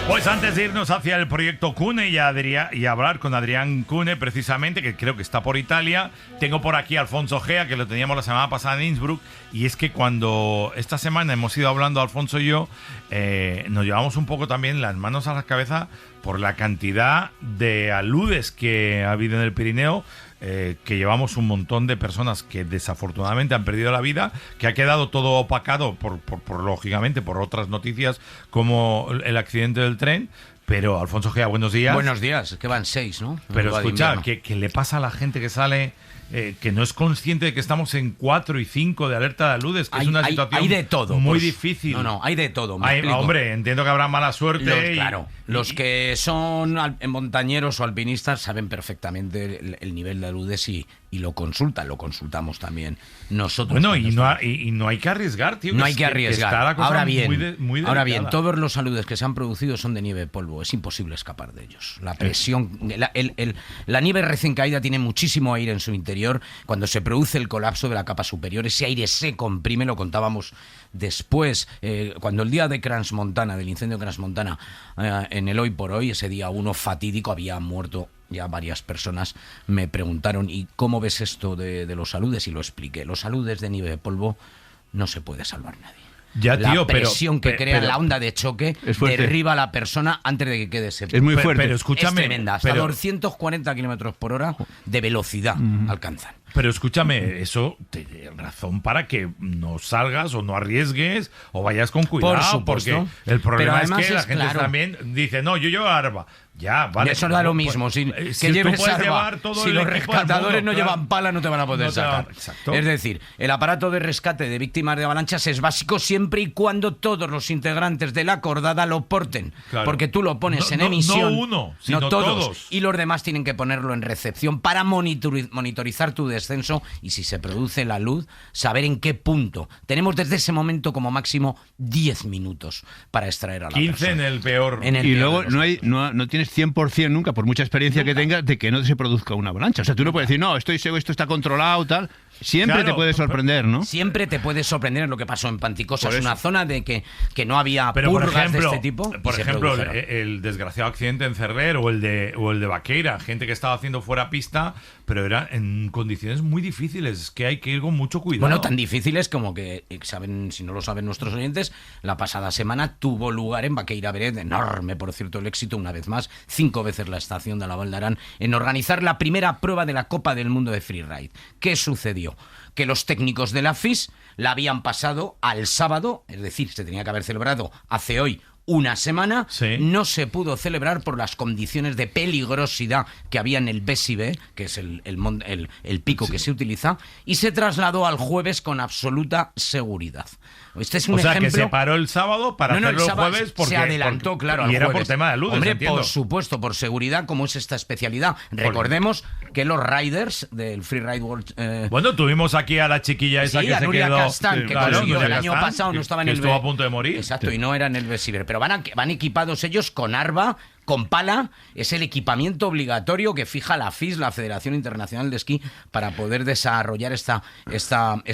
Speaker 2: Pues antes de irnos hacia el proyecto Cune y hablar con Adrián Cune, precisamente, que creo que está por Italia, tengo por aquí a Alfonso Ojea, que lo teníamos la semana pasada en Innsbruck, y es que cuando esta semana hemos ido hablando Alfonso y yo, nos llevamos un poco también las manos a la cabeza por la cantidad de aludes que ha habido en el Pirineo, que llevamos un montón de personas que desafortunadamente han perdido la vida, que ha quedado todo opacado por lógicamente por otras noticias como el accidente del tren. Pero Alfonso Gea, buenos días.
Speaker 10: Buenos días, que van 6, ¿no?
Speaker 2: Pero escucha, ¿qué le pasa a la gente que sale que no es consciente de que estamos en 4 y 5 de alerta de aludes, que es una situación
Speaker 10: hay de todo,
Speaker 2: muy
Speaker 10: pues,
Speaker 2: difícil.
Speaker 10: No, hay de todo.
Speaker 2: Hombre, entiendo que habrá mala suerte.
Speaker 10: Los que son montañeros o alpinistas saben perfectamente el nivel de aludes y lo consultamos también nosotros.
Speaker 2: Bueno, y no hay que arriesgar, tío.
Speaker 10: No hay que arriesgar.
Speaker 2: Está la cosa
Speaker 10: Ahora bien,
Speaker 2: muy
Speaker 10: ahora
Speaker 2: delicada.
Speaker 10: bien, todos los aludes que se han producido son de nieve de polvo. Es imposible escapar de ellos. La presión, la nieve recién caída tiene muchísimo aire en su interior. Cuando se produce el colapso de la capa superior, ese aire se comprime, lo contábamos después, cuando el día de Crans-Montana, del incendio de Crans-Montana, en el Hoy por Hoy, ese día uno fatídico, había muerto ya varias personas. Me preguntaron, ¿y cómo ves esto de los aludes? Y lo expliqué. Los aludes de nieve de polvo no se puede salvar nadie.
Speaker 2: Ya, tío,
Speaker 10: la presión que crea la onda de choque derriba a la persona antes de que quede sepultada.
Speaker 5: Es muy fuerte.
Speaker 2: Pero escúchame,
Speaker 10: es tremenda. Hasta 240 kilómetros por hora de velocidad alcanzan.
Speaker 2: Pero escúchame, eso te da razón para que no salgas o no arriesgues o vayas con cuidado.
Speaker 10: Por supuesto.
Speaker 2: Porque el problema es que la
Speaker 10: es
Speaker 2: gente también dice, no, yo llevo arba. Ya, vale.
Speaker 10: Eso da lo mismo. Si lleves arma, si los rescatadores no llevan pala, no te van a poder sacar. Es decir, el aparato de rescate de víctimas de avalanchas es básico siempre y cuando todos los integrantes de la cordada lo porten. Claro. Porque tú lo pones en emisión.
Speaker 2: No uno, sino todos.
Speaker 10: Y los demás tienen que ponerlo en recepción para monitorizar tu descenso y, si se produce la luz, saber en qué punto. Tenemos desde ese momento como máximo 10 minutos para extraer a la
Speaker 2: 15
Speaker 10: persona.
Speaker 2: en el peor.
Speaker 5: Y luego no tienes 100% nunca, por mucha experiencia que tengas, de que no se produzca una avalancha. O sea, tú no puedes decir, no, estoy seguro, esto está controlado, tal. Siempre te puede sorprender, ¿no?
Speaker 10: Siempre te puede sorprender lo que pasó en Panticosa. Es una zona de que no había purgas de este tipo.
Speaker 2: Por ejemplo, el desgraciado accidente en Cerrer o el de Vaqueira, gente que estaba haciendo fuera pista, pero era en condiciones muy difíciles, que hay que ir con mucho cuidado.
Speaker 10: Bueno, tan difíciles como que, saben, si no lo saben nuestros oyentes, la pasada semana tuvo lugar en Vaqueira Beret, enorme, por cierto, el éxito, una vez más, 5 veces la estación de la Val d'Aran, en organizar la primera prueba de la Copa del Mundo de Freeride. ¿Qué sucedió? Que los técnicos de la FIS la habían pasado al sábado, es decir, se tenía que haber celebrado hace hoy una semana, no se pudo celebrar por las condiciones de peligrosidad que había en el BSIB, que es el pico que se utiliza, y se trasladó al jueves con absoluta seguridad. Este es un ejemplo.
Speaker 2: Que se paró el sábado para hacerlo el jueves porque
Speaker 10: se adelantó, claro, al
Speaker 2: y era
Speaker 10: jueves.
Speaker 2: por tema de luces,
Speaker 10: Hombre,
Speaker 2: entiendo.
Speaker 10: por supuesto, por seguridad, como es esta especialidad. Recordemos que los riders del Freeride World...
Speaker 2: bueno, tuvimos aquí a la chiquilla esa que se quedó...
Speaker 10: Castán, que consiguió el año pasado, no estaba en el...
Speaker 2: estuvo a punto de morir.
Speaker 10: Exacto, y no era en el BSIBER. Pero van equipados ellos con arba, con pala. Es el equipamiento obligatorio que fija la FIS, la Federación Internacional de Esquí, para poder desarrollar esta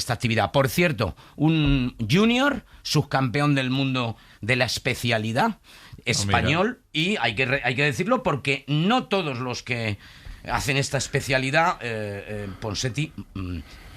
Speaker 10: actividad. Por cierto, un junior, subcampeón del mundo de la especialidad, español, y hay que decirlo porque no todos los que hacen esta especialidad, Ponseti...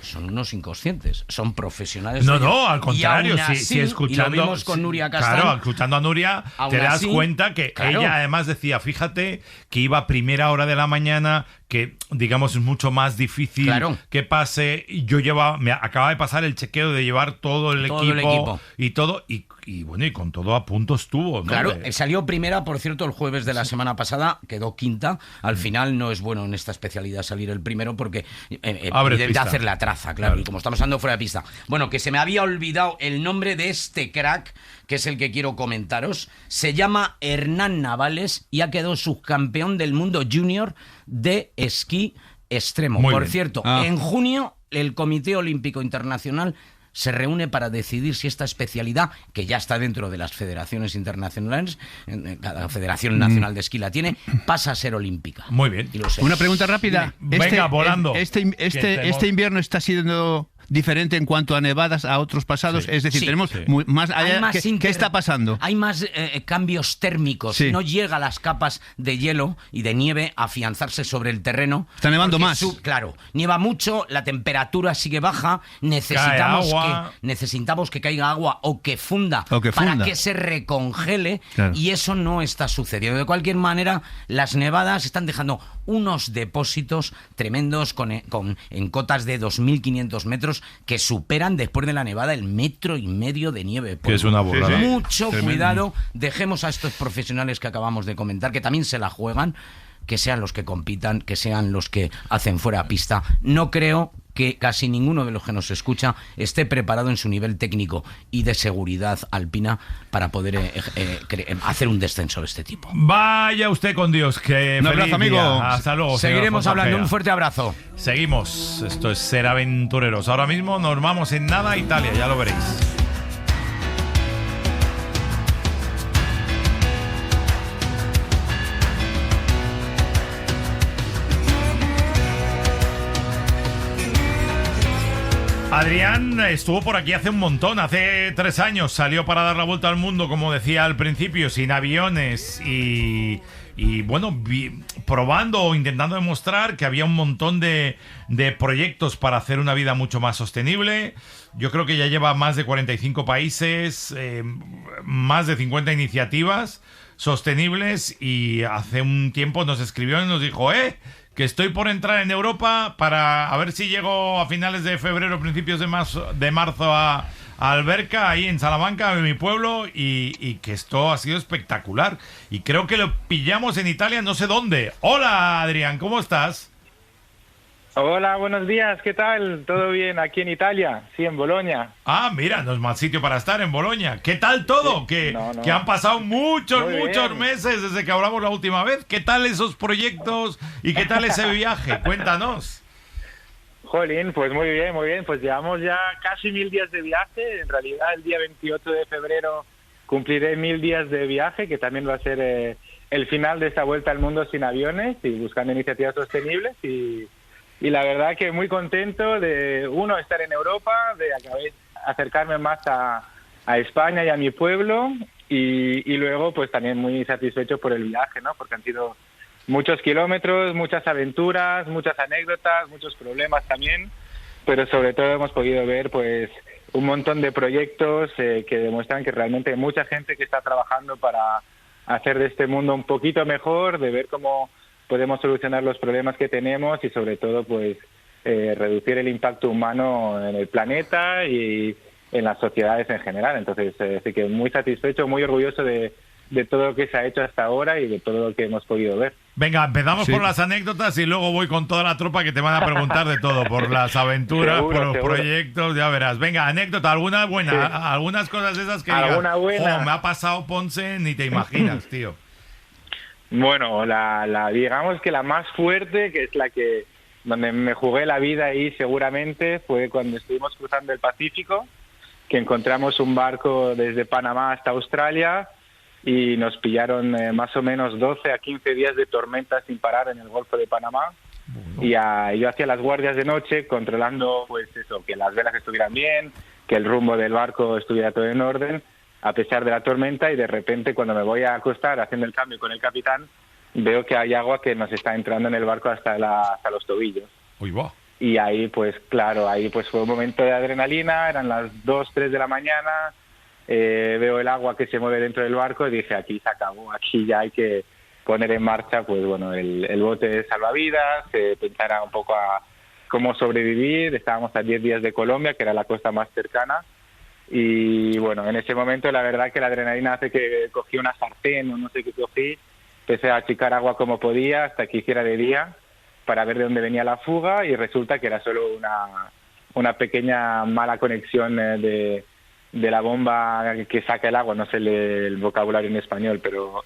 Speaker 10: son unos inconscientes, son profesionales.
Speaker 2: No, al contrario,
Speaker 10: si
Speaker 2: escuchando,
Speaker 10: y lo vimos con Nuria Castán.
Speaker 2: Claro, escuchando a Nuria, te das cuenta que ella además decía, fíjate que iba a primera hora de la mañana, que digamos es mucho más difícil que pase. Yo me acaba de pasar el chequeo de llevar todo el equipo y todo, y bueno, y con todo a punto estuvo, ¿no?
Speaker 10: Claro, salió primera, por cierto, el jueves de la semana pasada, quedó quinta. Al final no es bueno en esta especialidad salir el primero porque debe hacer la traza, claro, y como estamos andando fuera de pista. Bueno, que se me había olvidado el nombre de este crack, que es el que quiero comentaros. Se llama Hernán Navales y ha quedado subcampeón del mundo junior de esquí extremo. Por cierto, en junio el Comité Olímpico Internacional se reúne para decidir si esta especialidad, que ya está dentro de las federaciones internacionales, cada federación nacional de esquí la tiene, pasa a ser olímpica.
Speaker 2: Muy bien.
Speaker 5: Una pregunta rápida.
Speaker 2: Venga, volando.
Speaker 5: Este invierno está siendo diferente en cuanto a nevadas a otros pasados, es decir, tenemos más allá. ¿Qué está pasando?
Speaker 10: Hay más cambios térmicos, no llega a las capas de hielo y de nieve a afianzarse sobre el terreno.
Speaker 5: Está nevando más.
Speaker 10: Claro, nieva mucho, la temperatura sigue baja, necesitamos que caiga agua o que funda para que se recongele, y eso no está sucediendo. De cualquier manera, las nevadas están dejando unos depósitos tremendos en cotas de 2.500 metros que superan después de la nevada el 1,5 metros de nieve.
Speaker 2: Que es una burrada.
Speaker 10: Mucho cuidado, dejemos a estos profesionales que acabamos de comentar, que también se la juegan, que sean los que compitan, que sean los que hacen fuera pista. No creo que casi ninguno de los que nos escucha esté preparado en su nivel técnico y de seguridad alpina para poder hacer un descenso de este tipo.
Speaker 2: Vaya usted con Dios, que
Speaker 5: un abrazo, amigo.
Speaker 2: Hasta luego.
Speaker 10: Seguiremos hablando. Un fuerte abrazo.
Speaker 2: Seguimos. Esto es Ser Aventureros. Ahora mismo nos vamos en nada a Italia, ya lo veréis. Adrián estuvo por aquí hace un montón, hace 3 años, salió para dar la vuelta al mundo, como decía al principio, sin aviones y bueno, probando o intentando demostrar que había un montón de proyectos para hacer una vida mucho más sostenible. Yo creo que ya lleva más de 45 países, más de 50 iniciativas sostenibles, y hace un tiempo nos escribió y nos dijo, que estoy por entrar en Europa para a ver si llego a finales de febrero, principios de marzo a Alberca, ahí en Salamanca, en mi pueblo, y que esto ha sido espectacular. Y creo que lo pillamos en Italia, no sé dónde. Hola, Adrián, ¿cómo estás?
Speaker 11: Hola, buenos días, ¿qué tal? ¿Todo bien aquí en Italia? Sí, en Bolonia.
Speaker 2: Ah, mira, no es mal sitio para estar, en Bolonia. ¿Qué tal todo? Sí, que han pasado muchos meses desde que hablamos la última vez. ¿Qué tal esos proyectos y qué tal ese viaje? Cuéntanos.
Speaker 11: Jolín, pues muy bien, muy bien. Pues llevamos ya casi 1000 días de viaje. En realidad, el día 28 de febrero cumpliré 1000 días de viaje, que también va a ser el final de esta vuelta al mundo sin aviones y buscando iniciativas sostenibles. Y la verdad que muy contento de, uno, estar en Europa, de acercarme más a España y a mi pueblo, y luego pues también muy satisfecho por el viaje, ¿no? Porque han sido muchos kilómetros, muchas aventuras, muchas anécdotas, muchos problemas también, pero sobre todo hemos podido ver pues un montón de proyectos que demuestran que realmente hay mucha gente que está trabajando para hacer de este mundo un poquito mejor, de ver cómo podemos solucionar los problemas que tenemos y sobre todo pues reducir el impacto humano en el planeta y en las sociedades en general. Entonces así que muy satisfecho, muy orgulloso de todo lo que se ha hecho hasta ahora y de todo lo que hemos podido ver.
Speaker 2: Venga, empezamos por las anécdotas y luego voy con toda la tropa que te van a preguntar de todo, por las aventuras, por los proyectos, ya verás. Venga, anécdota, alguna buena, sí. Algunas cosas esas que
Speaker 11: ¿Alguna
Speaker 2: digas,
Speaker 11: buena?
Speaker 2: Me ha pasado Ponce, ni te imaginas, tío.
Speaker 11: Bueno, digamos que la más fuerte, que es la que donde me jugué la vida ahí seguramente, fue cuando estuvimos cruzando el Pacífico, que encontramos un barco desde Panamá hasta Australia y nos pillaron más o menos 12 a 15 días de tormenta sin parar en el Golfo de Panamá. Y yo hacía las guardias de noche controlando pues eso, que las velas estuvieran bien, que el rumbo del barco estuviera todo en orden, a pesar de la tormenta, y de repente cuando me voy a acostar haciendo el cambio con el capitán, veo que hay agua que nos está entrando en el barco hasta los tobillos.
Speaker 2: Uy, va.
Speaker 11: Y ahí pues claro, fue un momento de adrenalina, eran las 2, 3 de la mañana, veo el agua que se mueve dentro del barco y dije, aquí se acabó, aquí ya hay que poner en marcha pues bueno el bote de salvavidas, pensar un poco a cómo sobrevivir. Estábamos a 10 días de Colombia, que era la costa más cercana. Y bueno, en ese momento la verdad que la adrenalina hace que cogí una sartén o no sé qué cogí, empecé a achicar agua como podía hasta que hiciera de día para ver de dónde venía la fuga, y resulta que era solo una pequeña mala conexión de la bomba que saca el agua, no sé el vocabulario en español, pero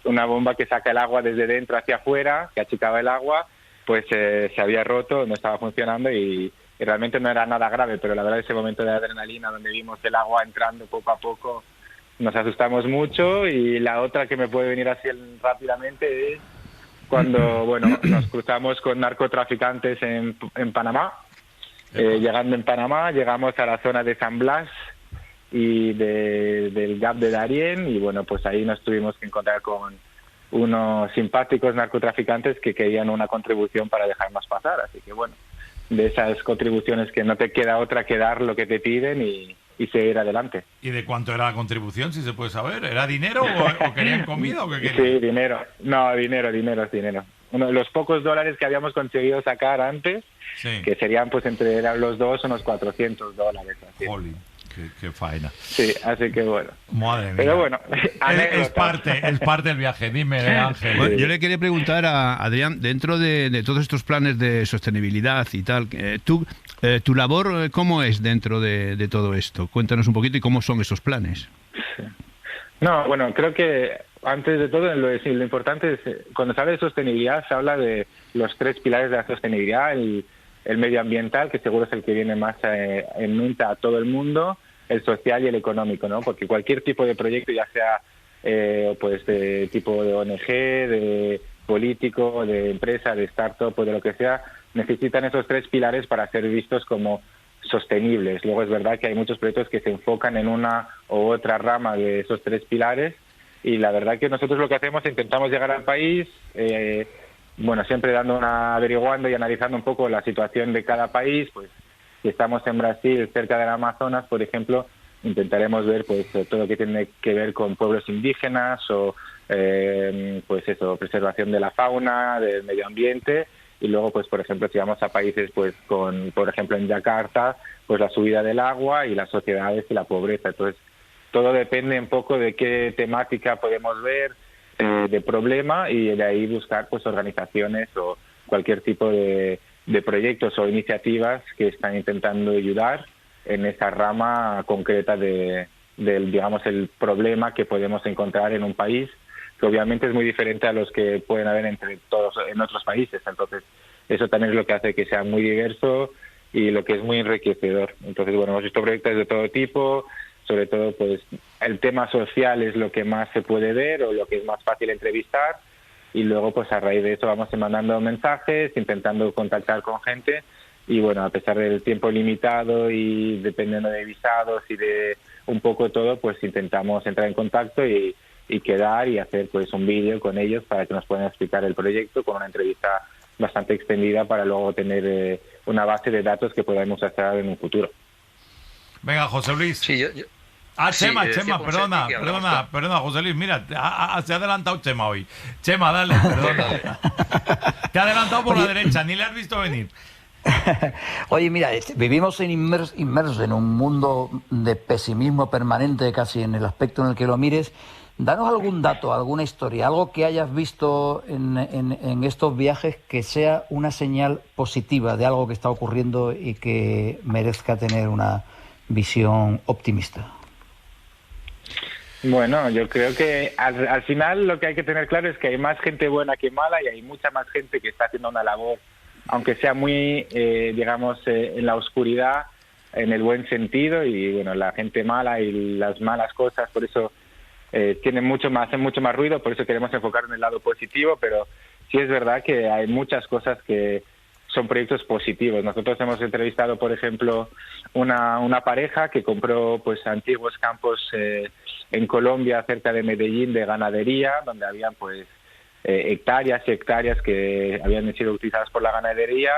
Speaker 11: una bomba que saca el agua desde dentro hacia afuera, que achicaba el agua, pues se había roto, no estaba funcionando y realmente no era nada grave, pero la verdad ese momento de adrenalina donde vimos el agua entrando poco a poco, nos asustamos mucho. Y la otra que me puede venir así rápidamente es cuando nos cruzamos con narcotraficantes en Panamá. Llegando en Panamá, llegamos a la zona de San Blas y del Gap de Darién, y bueno, pues ahí nos tuvimos que encontrar con unos simpáticos narcotraficantes que querían una contribución para dejarnos pasar, así que bueno, de esas contribuciones que no te queda otra que dar lo que te piden y seguir adelante.
Speaker 2: ¿Y de cuánto era la contribución, si se puede saber? ¿Era dinero o querían comida o qué querían?
Speaker 11: Sí, dinero. No, dinero. Uno de los pocos dólares que habíamos conseguido sacar antes, sí, que serían pues eran los dos unos $400. Así.
Speaker 2: Qué faena.
Speaker 11: Sí, así que bueno.
Speaker 2: Madre mía.
Speaker 11: Pero bueno,
Speaker 2: es parte del viaje. Dime, Ángel.
Speaker 5: Bueno, yo le quería preguntar a Adrián, dentro de todos estos planes de sostenibilidad y tal, tu labor, ¿cómo es dentro de todo esto? Cuéntanos un poquito y cómo son esos planes.
Speaker 11: Sí. No, bueno, creo que antes de todo lo importante es, cuando se habla de sostenibilidad, se habla de los 3 pilares de la sostenibilidad, el medioambiental, que seguro es el que viene más en mente a todo el mundo, el social y el económico, ¿no? Porque cualquier tipo de proyecto, ya sea pues de tipo de ONG, de político, de empresa, de startup o de lo que sea, necesitan esos 3 pilares para ser vistos como sostenibles. Luego es verdad que hay muchos proyectos que se enfocan en una u otra rama de esos 3 pilares, y la verdad que nosotros lo que hacemos, intentamos llegar al país, bueno, siempre averiguando y analizando un poco la situación de cada país. Pues si estamos en Brasil, cerca del Amazonas, por ejemplo, intentaremos ver pues todo lo que tiene que ver con pueblos indígenas o pues eso, preservación de la fauna, del medio ambiente. Y luego, pues por ejemplo, si vamos a países pues con, por ejemplo, en Yakarta, pues la subida del agua y las sociedades y la pobreza. Entonces, todo depende un poco de qué temática podemos ver, de problema, y de ahí buscar pues organizaciones o cualquier tipo de proyectos o iniciativas que están intentando ayudar en esa rama concreta del digamos, el problema que podemos encontrar en un país, que obviamente es muy diferente a los que pueden haber entre todos en otros países. Entonces, eso también es lo que hace que sea muy diverso y lo que es muy enriquecedor. Entonces, bueno, hemos visto proyectos de todo tipo. Sobre todo, pues el tema social es lo que más se puede ver o lo que es más fácil entrevistar, y luego pues a raíz de eso vamos mandando mensajes, intentando contactar con gente, y bueno, a pesar del tiempo limitado y dependiendo de visados y de un poco todo, pues intentamos entrar en contacto y quedar y hacer pues un vídeo con ellos para que nos puedan explicar el proyecto, con una entrevista bastante extendida para luego tener una base de datos que podamos usar en un futuro.
Speaker 2: Venga, José Luis.
Speaker 6: Sí,
Speaker 2: Chema, perdona, José Luis, mira, se ha adelantado Chema hoy. Chema, dale, perdona. Te ha adelantado por la derecha, ni le has visto venir.
Speaker 7: Oye, mira, vivimos inmersos en un mundo de pesimismo permanente, casi en el aspecto en el que lo mires. Danos algún dato, alguna historia, algo que hayas visto en estos viajes que sea una señal positiva de algo que está ocurriendo y que merezca tener una visión optimista.
Speaker 11: Bueno, yo creo que al final lo que hay que tener claro es que hay más gente buena que mala, y hay mucha más gente que está haciendo una labor, aunque sea muy, digamos, en la oscuridad, en el buen sentido. Y bueno, la gente mala y las malas cosas, por eso hacen mucho más ruido, por eso queremos enfocar en el lado positivo. Pero sí es verdad que hay muchas cosas que son proyectos positivos. Nosotros hemos entrevistado, por ejemplo, una pareja que compró pues antiguos campos en Colombia, cerca de Medellín, de ganadería, donde habían pues hectáreas y hectáreas que habían sido utilizadas por la ganadería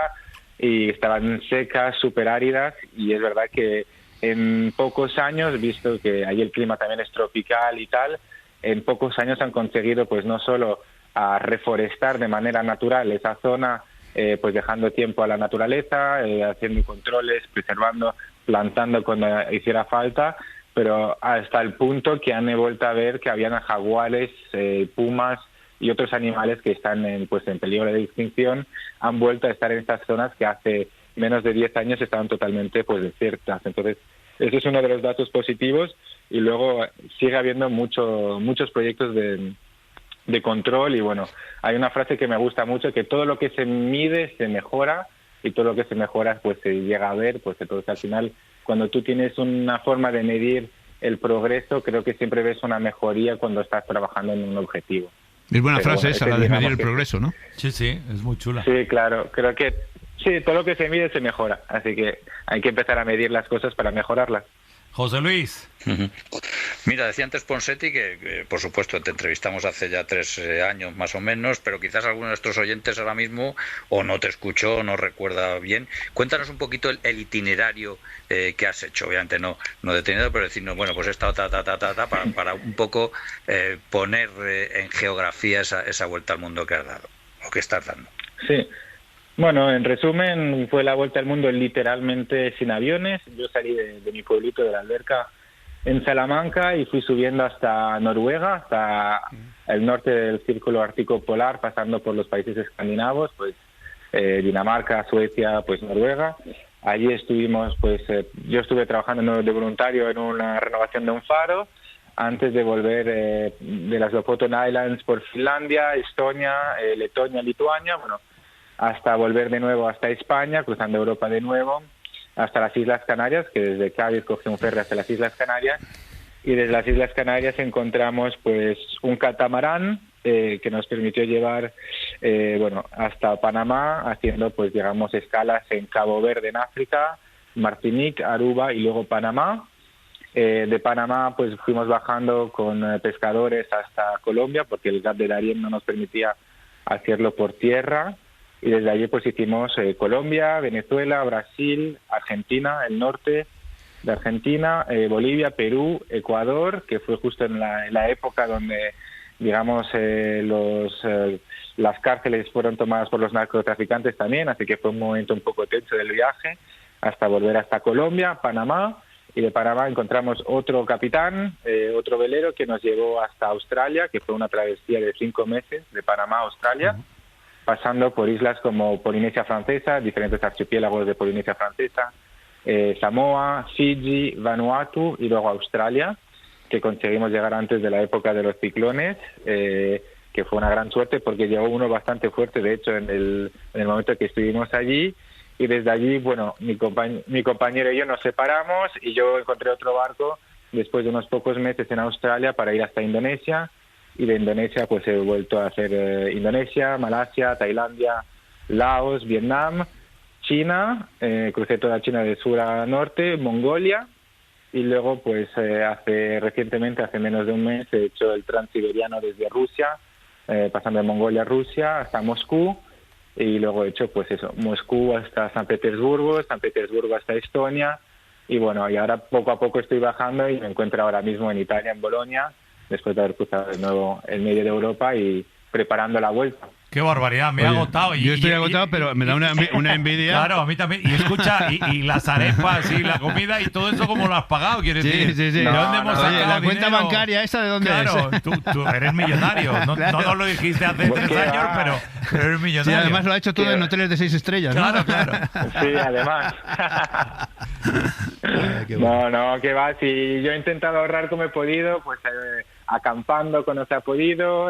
Speaker 11: y estaban secas, súper áridas. Y es verdad que en pocos años, visto que ahí el clima también es tropical y tal, en pocos años han conseguido pues no solo a reforestar de manera natural esa zona, pues dejando tiempo a la naturaleza, haciendo controles, preservando, plantando cuando hiciera falta, pero hasta el punto que han vuelto a ver que habían jaguares, pumas y otros animales que están en peligro de extinción, han vuelto a estar en estas zonas que hace menos de 10 años estaban totalmente pues desiertas. Entonces, ese es uno de los datos positivos. Y luego sigue habiendo muchos proyectos de control. Y bueno, hay una frase que me gusta mucho, que todo lo que se mide se mejora, y todo lo que se mejora pues se llega a ver. Pues entonces al final, cuando tú tienes una forma de medir el progreso, creo que siempre ves una mejoría cuando estás trabajando en un objetivo.
Speaker 5: Es buena frase esa, la de medir el progreso, ¿no?
Speaker 2: Sí, es muy chula.
Speaker 11: Sí, claro, creo que sí, todo lo que se mide se mejora, así que hay que empezar a medir las cosas para mejorarlas.
Speaker 2: José Luis.
Speaker 6: Mira, decía antes Ponseti que por supuesto te entrevistamos hace ya 3 años más o menos, pero quizás alguno de nuestros oyentes ahora mismo o no te escuchó o no recuerda bien. Cuéntanos un poquito el itinerario que has hecho, obviamente no detenido, pero decirnos, bueno, pues he estado para un poco poner en geografía esa vuelta al mundo que has dado o que estás dando.
Speaker 11: Sí. Bueno, en resumen, fue la vuelta al mundo literalmente sin aviones. Yo salí de mi pueblito de la Alberca en Salamanca y fui subiendo hasta Noruega, hasta el norte del círculo ártico polar, pasando por los países escandinavos, pues Dinamarca, Suecia, pues Noruega. Allí estuvimos, pues yo estuve trabajando de voluntario en una renovación de un faro, antes de volver de las Lofoten Islands por Finlandia, Estonia, Letonia, Lituania, bueno, hasta volver de nuevo hasta España, cruzando Europa de nuevo, hasta las Islas Canarias, que desde Cádiz cogí un ferry hasta las Islas Canarias, y desde las Islas Canarias encontramos pues un catamarán que nos permitió llevar hasta Panamá, haciendo pues digamos escalas en Cabo Verde en África, Martinique, Aruba y luego Panamá. De Panamá pues fuimos bajando con pescadores hasta Colombia, porque el Gap de Darién no nos permitía hacerlo por tierra. Y desde allí pues hicimos Colombia, Venezuela, Brasil, Argentina, el norte de Argentina, Bolivia, Perú, Ecuador, que fue justo en la época donde, digamos, las cárceles fueron tomadas por los narcotraficantes también, así que fue un momento un poco tenso del viaje, hasta volver hasta Colombia, Panamá, y de Panamá encontramos otro capitán, otro velero que nos llevó hasta Australia, que fue una travesía de 5 meses de Panamá a Australia, pasando por islas como Polinesia Francesa, diferentes archipiélagos de Polinesia Francesa, Samoa, Fiji, Vanuatu y luego Australia, que conseguimos llegar antes de la época de los ciclones, que fue una gran suerte porque llegó uno bastante fuerte, de hecho, en el momento que estuvimos allí, y desde allí, bueno, mi compañero y yo nos separamos y yo encontré otro barco después de unos pocos meses en Australia para ir hasta Indonesia, y de Indonesia pues he vuelto a hacer Indonesia, Malasia, Tailandia, Laos, Vietnam, China, crucé toda China de sur a norte, Mongolia, y luego pues recientemente, hace menos de un mes, he hecho el transiberiano desde Rusia, pasando de Mongolia a Rusia hasta Moscú, y luego he hecho pues eso, Moscú hasta San Petersburgo hasta Estonia, y bueno, y ahora poco a poco estoy bajando y me encuentro ahora mismo en Italia, en Bolonia, después de haber cruzado de nuevo el medio de Europa y preparando la vuelta.
Speaker 2: ¡Qué barbaridad! Me he agotado.
Speaker 5: Yo estoy agotado, pero me da una envidia.
Speaker 2: Claro, a mí también. Y escucha, y las arepas y la comida y todo eso, ¿cómo lo has pagado? ¿Quieres decir?
Speaker 5: Sí.
Speaker 2: ¿De dónde hemos sacado
Speaker 5: la cuenta
Speaker 2: dinero?
Speaker 5: bancaria esa, ¿de dónde
Speaker 2: claro,
Speaker 5: es?
Speaker 2: tú eres millonario. No,
Speaker 5: claro.
Speaker 2: No nos lo dijiste hace 3 años, pero eres millonario.
Speaker 5: Sí, además lo ha hecho todo en hoteles de 6 estrellas, ¿no?
Speaker 2: Claro.
Speaker 11: Sí, además. No, que va. Si yo he intentado ahorrar como he podido, pues acampando cuando se ha podido,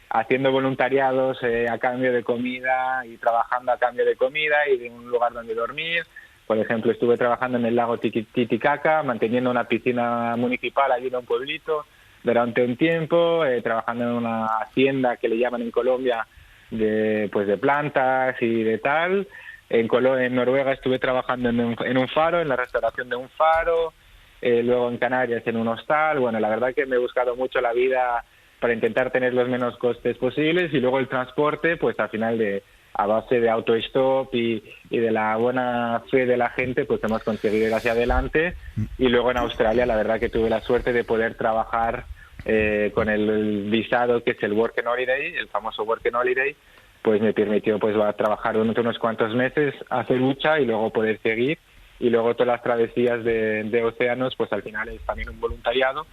Speaker 11: haciendo voluntariados a cambio de comida y trabajando a cambio de comida y de un lugar donde dormir. Por ejemplo, estuve trabajando en el lago Titicaca, manteniendo una piscina municipal allí en un pueblito durante un tiempo, trabajando en una hacienda que le llaman en Colombia de plantas y de tal. En Noruega estuve trabajando en un faro, en la restauración de un faro, luego en Canarias en un hostal. Bueno, la verdad que me he buscado mucho la vida para intentar tener los menos costes posibles, y luego el transporte, pues al final a base de autostop y de la buena fe de la gente, pues hemos conseguido ir hacia adelante. Y luego en Australia, la verdad que tuve la suerte de poder trabajar con el visado que es el Work and Holiday, el famoso Work and Holiday, pues me permitió pues trabajar durante unos cuantos meses, hacer lucha y luego poder seguir. Y luego todas las travesías de océanos, pues al final es también un voluntariado,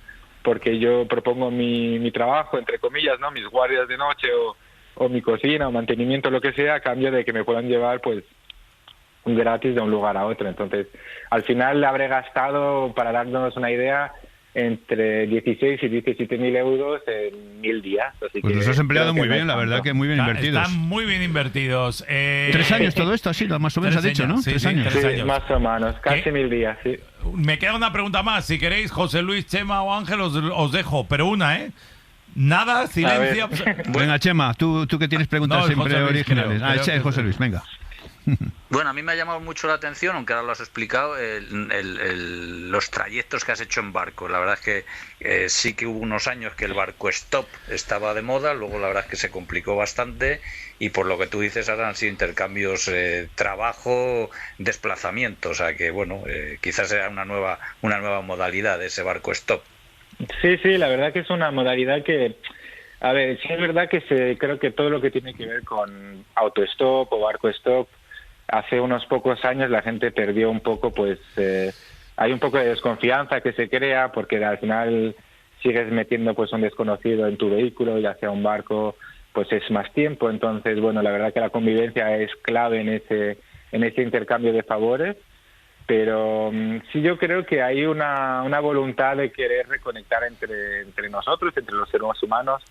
Speaker 11: porque yo propongo mi trabajo, entre comillas, ¿no? Mis guardias de noche o mi cocina o mantenimiento, lo que sea, a cambio de que me puedan llevar pues gratis de un lugar a otro. Entonces, al final le habré gastado, para darnos una idea, entre 16 y 17.000 euros en 1000 días. Así
Speaker 5: pues
Speaker 11: que
Speaker 5: los has empleado muy bien, la verdad que muy bien invertidos.
Speaker 2: Están muy bien invertidos.
Speaker 5: 3 años todo esto, así, más o menos has dicho, ¿no?
Speaker 2: Sí,
Speaker 5: 3 años.
Speaker 11: Sí, más o menos, casi 1000 días, sí.
Speaker 2: Me queda una pregunta más. Si queréis, José Luis, Chema o Ángel, os dejo, pero una, ¿eh? Nada, silencio.
Speaker 5: Venga, Chema, tú que tienes preguntas siempre
Speaker 2: Luis,
Speaker 5: originales. José Luis, venga.
Speaker 6: Bueno, a mí me ha llamado mucho la atención, aunque ahora lo has explicado, los trayectos que has hecho en barco. La verdad es que sí que hubo unos años que el barco stop estaba de moda, luego la verdad es que se complicó bastante, y por lo que tú dices ahora han sido intercambios trabajo, desplazamiento, o sea que bueno, quizás sea una nueva modalidad de ese barco stop.
Speaker 11: Sí, la verdad que es una modalidad que A ver, sí es verdad que creo que todo lo que tiene que ver con autostop o barco stop, hace unos pocos años la gente perdió un poco, pues hay un poco de desconfianza que se crea porque al final sigues metiendo pues un desconocido en tu vehículo, ya sea un barco, pues es más tiempo. Entonces, bueno, la verdad que la convivencia es clave en ese intercambio de favores. Pero sí, yo creo que hay una voluntad de querer reconectar entre nosotros, entre los seres humanos,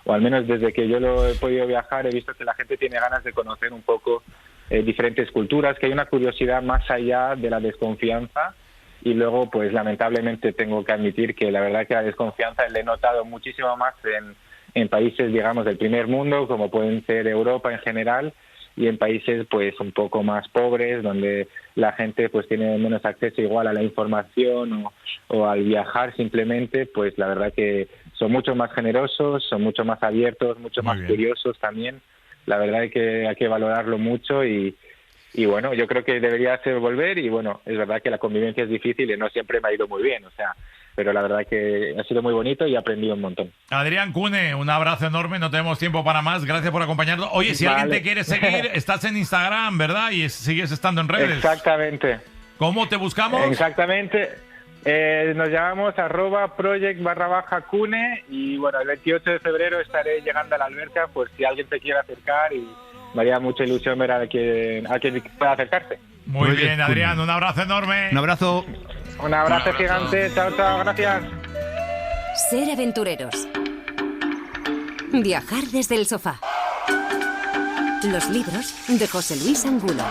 Speaker 11: o al menos desde que yo lo he podido viajar he visto que la gente tiene ganas de conocer un poco diferentes culturas, que hay una curiosidad más allá de la desconfianza. Y luego, pues lamentablemente tengo que admitir que la verdad que la desconfianza la he notado muchísimo más en países, digamos, del primer mundo, como pueden ser Europa en general, y en países pues un poco más pobres, donde la gente pues tiene menos acceso igual a la información o al viajar simplemente, pues la verdad que son mucho más generosos, son mucho más abiertos, mucho más curiosos también. La verdad es que hay que valorarlo mucho y bueno, yo creo que debería ser volver y bueno, es verdad que la convivencia es difícil y no siempre me ha ido muy bien, o sea, pero la verdad que ha sido muy bonito y he aprendido un montón.
Speaker 2: Adrián Cune, un abrazo enorme, no tenemos tiempo para más, gracias por acompañarnos. Oye, si alguien te quiere seguir, estás en Instagram, ¿verdad? Y sigues estando en redes.
Speaker 11: Exactamente.
Speaker 2: ¿Cómo te buscamos?
Speaker 11: Exactamente. Nos llamamos @project_cune y bueno, el 28 de febrero estaré llegando a la alberca, pues si alguien te quiere acercar y me haría mucha ilusión ver a quien pueda acercarse.
Speaker 2: Muy bien, Adrián, un abrazo enorme.
Speaker 5: Un abrazo.
Speaker 11: Un abrazo gigante, chao, chao, gracias.
Speaker 1: Ser aventureros. Viajar desde el sofá. Los libros de José Luis Angulo.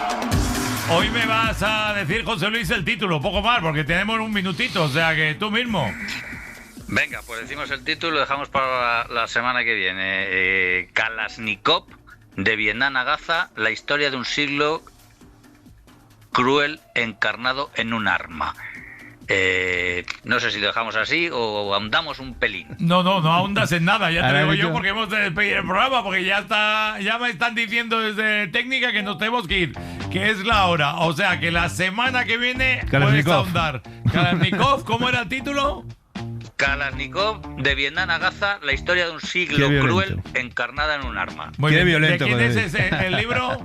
Speaker 2: Hoy me vas a decir, José Luis, el título, poco más, porque tenemos un minutito, o sea que tú mismo.
Speaker 6: Venga, pues decimos el título y lo dejamos para la semana que viene. Kalashnikov, de Vietnam a Gaza, la historia de un siglo cruel encarnado en un arma. No sé si lo dejamos así o ahondamos un pelín.
Speaker 2: No ahondas en nada, ya te digo yo, porque hemos de despedir el programa, porque ya me están diciendo desde técnica que nos tenemos que ir, que es la hora, o sea que la semana que viene puedes ahondar. Kalashnikov, ¿cómo era el título?
Speaker 6: Kalashnikov, de Vietnam a Gaza, la historia de un siglo cruel encarnada en un arma.
Speaker 2: Muy bien. Violento, ¿de quién es el libro?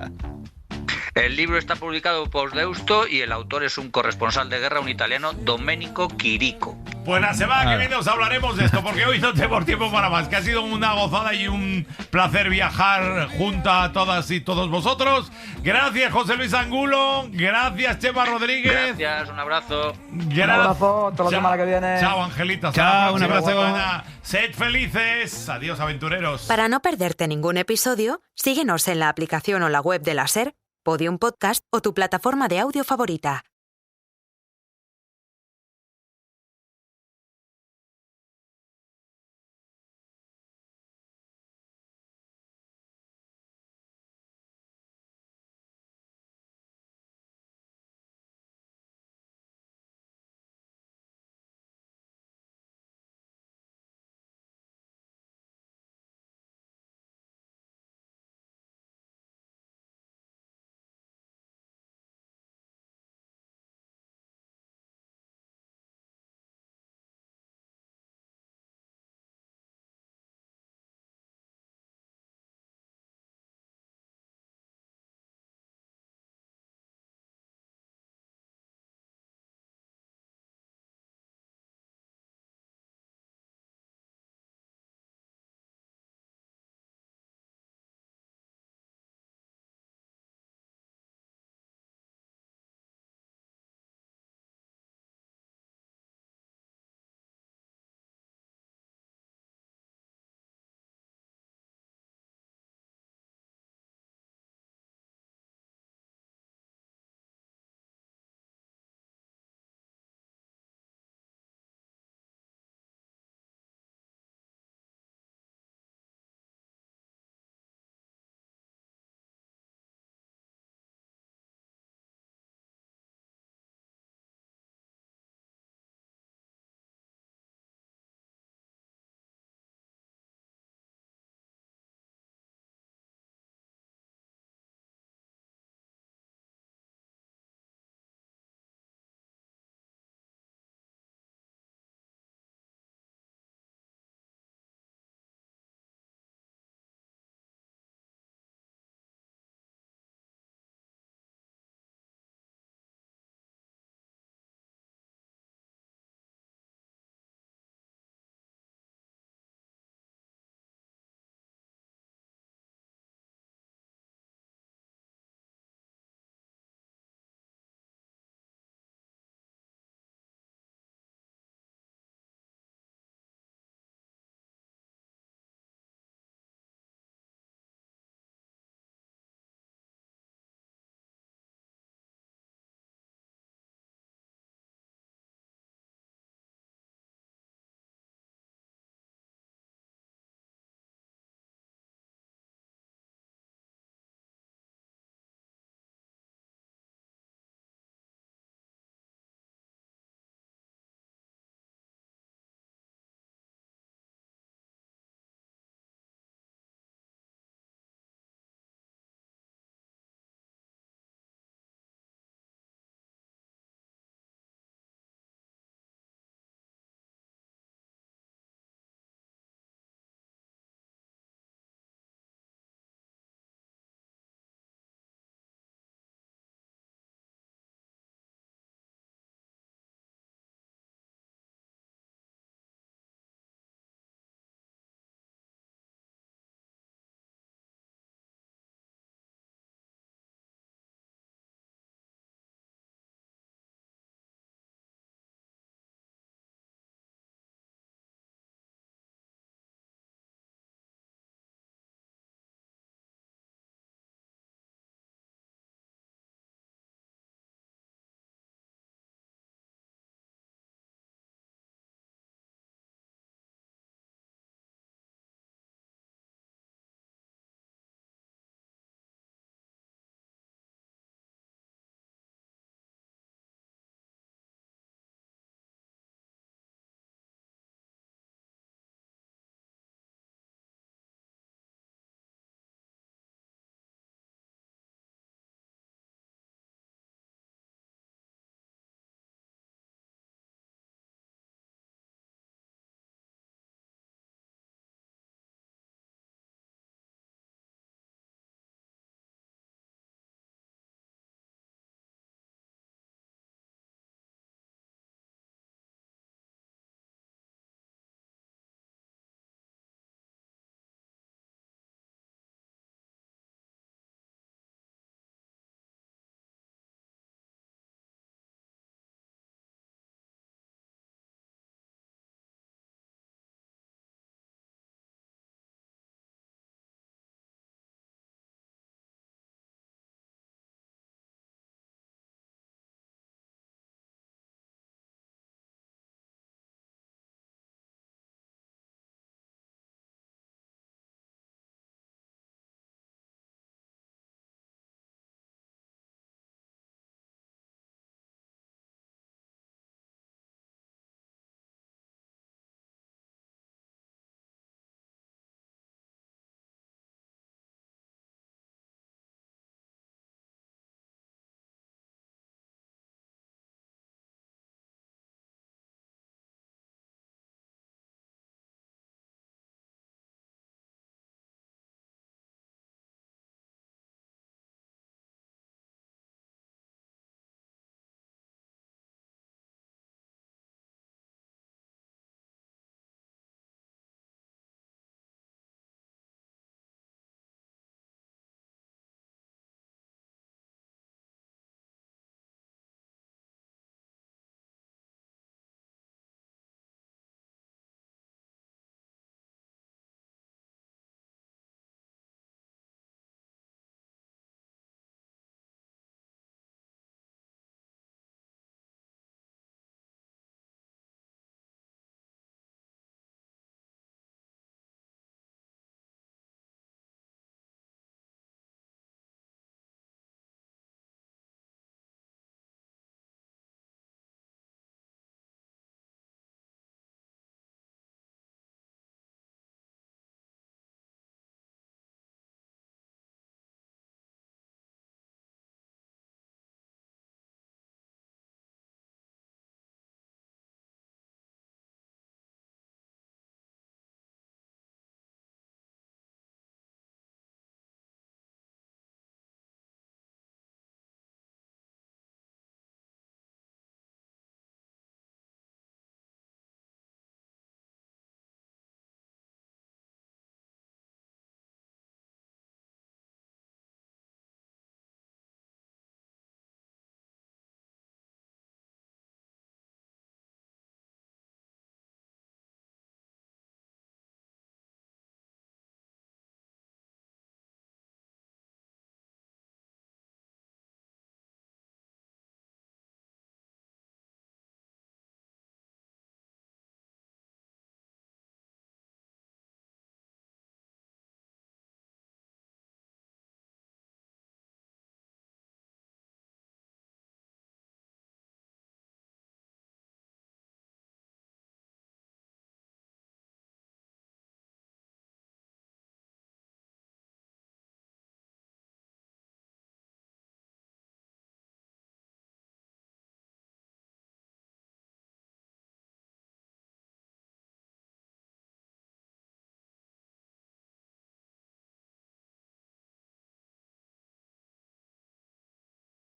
Speaker 6: El libro está publicado por Deusto y el autor es un corresponsal de guerra, un italiano, Domenico Chirico.
Speaker 2: Pues la semana que viene os hablaremos de esto, porque hoy no tenemos tiempo para más, que ha sido una gozada y un placer viajar junto a todas y todos vosotros. Gracias, José Luis Angulo. Gracias, Chema Rodríguez.
Speaker 6: Gracias, un abrazo.
Speaker 7: Un abrazo, toda la semana que viene.
Speaker 2: Chao, Angelita.
Speaker 5: Chao, un abrazo.
Speaker 2: Sed felices. Adiós, aventureros.
Speaker 1: Para no perderte ningún episodio, síguenos en la aplicación o la web de la SER, Podium Podcast o tu plataforma de audio favorita.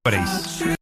Speaker 2: Veréis.